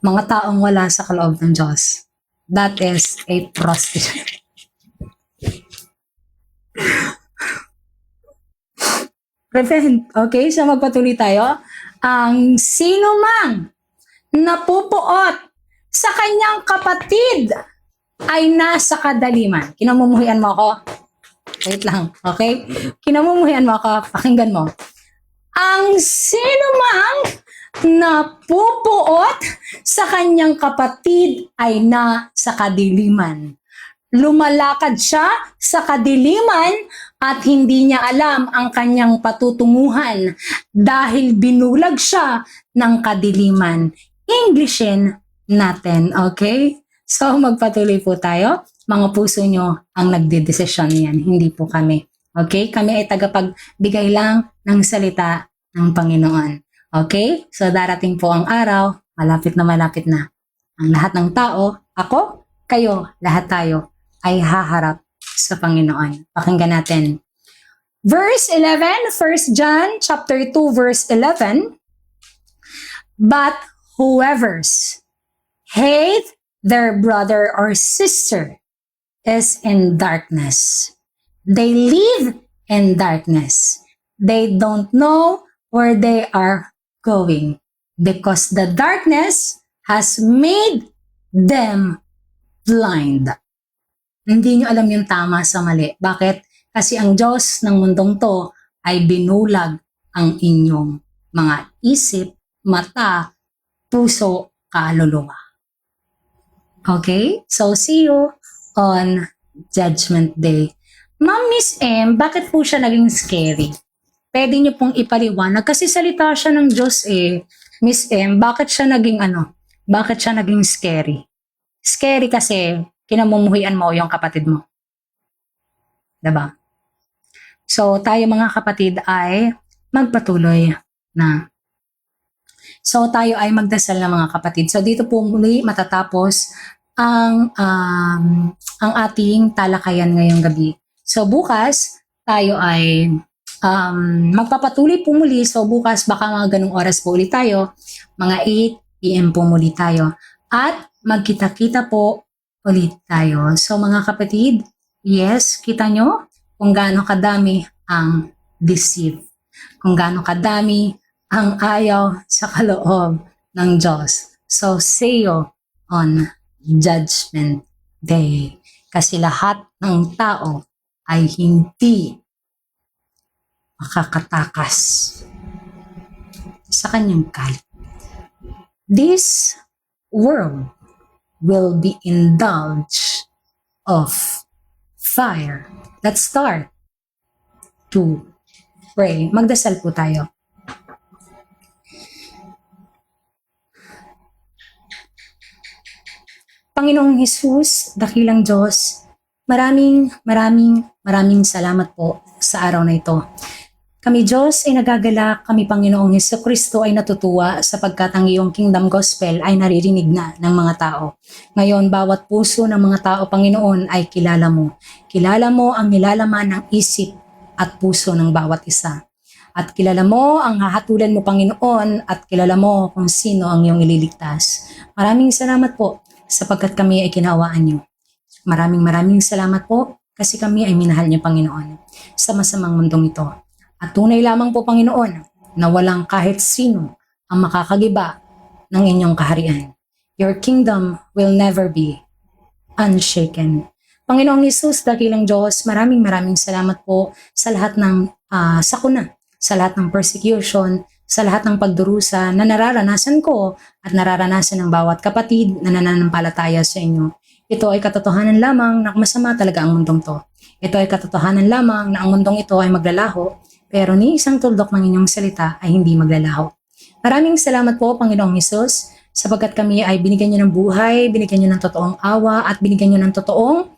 mga taong wala sa kaloob ng Diyos. That is a prostitute. Repent. Okay, so magpatuloy tayo. Ang sino mang napupuot sa kanyang kapatid ay nasa kadaliman. Kinamumuhian mo ako? Wait lang, okay? Kinamumuhian mo ako, pakinggan mo. Ang sino mang napupuot sa kanyang kapatid ay nasa kadiliman. Lumalakad siya sa kadiliman at hindi niya alam ang kanyang patutunguhan dahil binulag siya ng kadiliman. Englishin natin, okay? So, magpatuloy po tayo. Mga puso nyo ang nagdedesisyon yan, hindi po kami. Okay? Kami ay tagapagbigay lang ng salita ng Panginoon. Okay? So, darating po ang araw, malapit na. Ang lahat ng tao, ako, kayo, lahat tayo, ay haharap sa Panginoon. Pakinggan natin. Verse 11, 1 John chapter 2, verse 11. But whoever's hate their brother or sister is in darkness. They live in darkness. They don't know where they are going because the darkness has made them blind. Hindi nyo alam yung tama sa mali. Bakit? Kasi ang Diyos ng mundong to ay binulag ang inyong mga isip, mata, puso, kaluluwa. Okay? So, see you on Judgment Day. Ma'am Miss M, bakit po siya naging scary? Pwede niyo pong ipaliwanag kasi salita siya ng Diyos eh. Miss M, bakit siya naging Bakit siya naging scary? Scary kasi kinamumuhian mo yung kapatid mo. Diba? So, tayo mga kapatid ay magpatuloy na. So, tayo ay magdasal na mga kapatid. So, dito po muli matatapos ang ating talakayan ngayong gabi. So, bukas, tayo ay magpapatuloy po muli. So, bukas, baka mga ganung oras po ulit tayo. Mga 8 p.m. po muli tayo. At magkita-kita po ulit tayo. So, mga kapatid, yes, kita nyo kung gaano kadami ang deceive. Kung gaano kadami ang ayaw sa kaloob ng Diyos. So, see you on Judgment Day. kasi lahat ng tao ay hindi makakatakas sa kanyang galit. This world will be indulged of fire. Let's start to pray. Magdasal po tayo. Panginoong Hesus, dakilang Diyos, maraming salamat po sa araw na ito. Kami Diyos ay nagagalak, kami Panginoong Hesukristo ay natutuwa sapagkat ang iyong Kingdom Gospel ay naririnig na ng mga tao. Ngayon, bawat puso ng mga tao, Panginoon, ay kilala mo. Kilala mo ang nilalaman ng isip at puso ng bawat isa. At kilala mo ang hahatulan mo, Panginoon, at kilala mo kung sino ang iyong ililigtas. Maraming salamat po sapagkat kami ay kinawaan niyo. Maraming salamat po kasi kami ay minahal niyo, Panginoon, sa masamang mundong ito. At tunay lamang po, Panginoon, na walang kahit sino ang makakagiba ng inyong kaharian. Your kingdom will never be unshaken. Panginoong Hesus, dakilang Diyos, maraming salamat po sa lahat ng sakuna, sa lahat ng persecution, sa lahat ng pagdurusa na nararanasan ko at nararanasan ng bawat kapatid na nananampalataya sa inyo. Ito ay katotohanan lamang na masama talaga ang mundong to. Ito ay katotohanan lamang na ang mundong ito ay maglalaho, pero ni isang tuldok ng inyong salita ay hindi maglalaho. Maraming salamat po, Panginoong Hesus, sapagkat kami ay binigyan niyo ng buhay, binigyan niyo ng totoong awa, at binigyan niyo ng totoong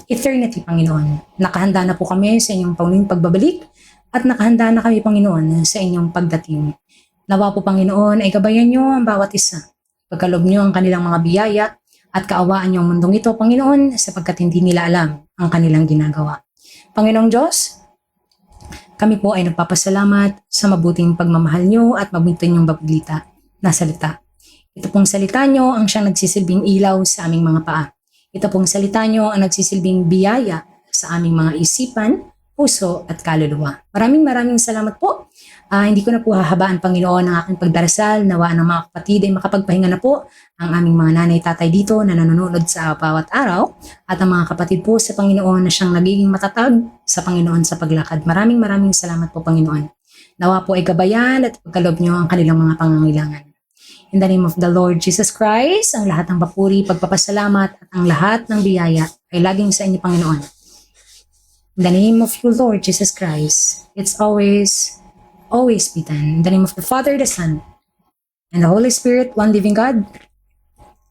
eternity, Panginoon. Nakahanda na po kami sa inyong pauling pagbabalik, at nakahanda na kami, Panginoon, sa inyong pagdating. Nawa po, Panginoon, ay gabayan niyo ang bawat isa. Pagkalob niyo ang kanilang mga biyaya at kaawaan niyo ang mundong ito, Panginoon, sapagkat hindi nila alam ang kanilang ginagawa. Panginoong Diyos, kami po ay nagpapasalamat sa mabuting pagmamahal niyo at mabuting niyong babalita na salita. Ito pong salita niyo ang siyang nagsisilbing ilaw sa aming mga paa. Ito pong salita niyo ang nagsisilbing biyaya sa aming mga isipan, puso at kaluluwa. Maraming salamat po. Hindi ko na po hahabaan, Panginoon, ang aking pagdarasal. Nawa ng mga kapatid ay makapagpahinga na po ang aming mga nanay tatay dito na nanonood sa bawat araw at ang mga kapatid po sa Panginoon na siyang nagiging matatag sa Panginoon sa paglakad. Maraming salamat po, Panginoon. Nawa po ay gabayan at pagkalob niyo ang kanilang mga pangangailangan. In the name of the Lord Jesus Christ, ang lahat ng papuri, pagpapasalamat at ang lahat ng biyaya ay laging sa inyo, Panginoon. In the name of you, Lord Jesus Christ, it's always be done. In the name of the Father, the Son, and the Holy Spirit, one living God.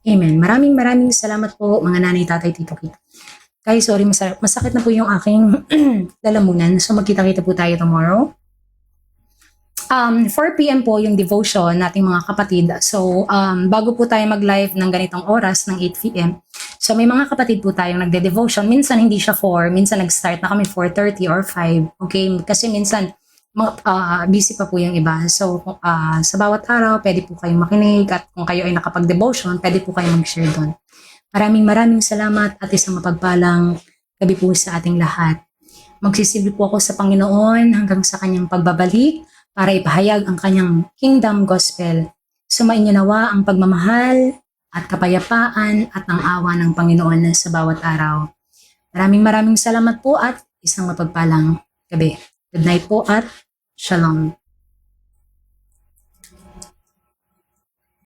Amen. Maraming salamat po, mga nanay, tatay, tito, kito. Guys, sorry, masakit na po yung aking lalamunan. So, magkita-kita po tayo tomorrow. 4 p.m. po yung devotion nating mga kapatid. So, bago po tayo mag-live ng ganitong oras, ng 8 p.m., so may mga kapatid po tayong nagde-devotion. Minsan hindi siya 4, minsan nag-start na kami 4:30 or 5. Okay? Kasi minsan busy pa po yung iba. So, sa bawat araw, pwede po kayong makinig at kung kayo ay nakapag-devotion, pwede po kayong mag-share doon. Maraming salamat at isang mapagpalang gabi po sa ating lahat. Magsisilbi po ako sa Panginoon hanggang sa kanyang pagbabalik para ipahayag ang kanyang Kingdom Gospel. Sumainyo nawa ang pagmamahal at kapayapaan at ang awa ng Panginoon sa bawat araw. Maraming salamat po at isang mapagpalang gabi. Good night po at Shalom.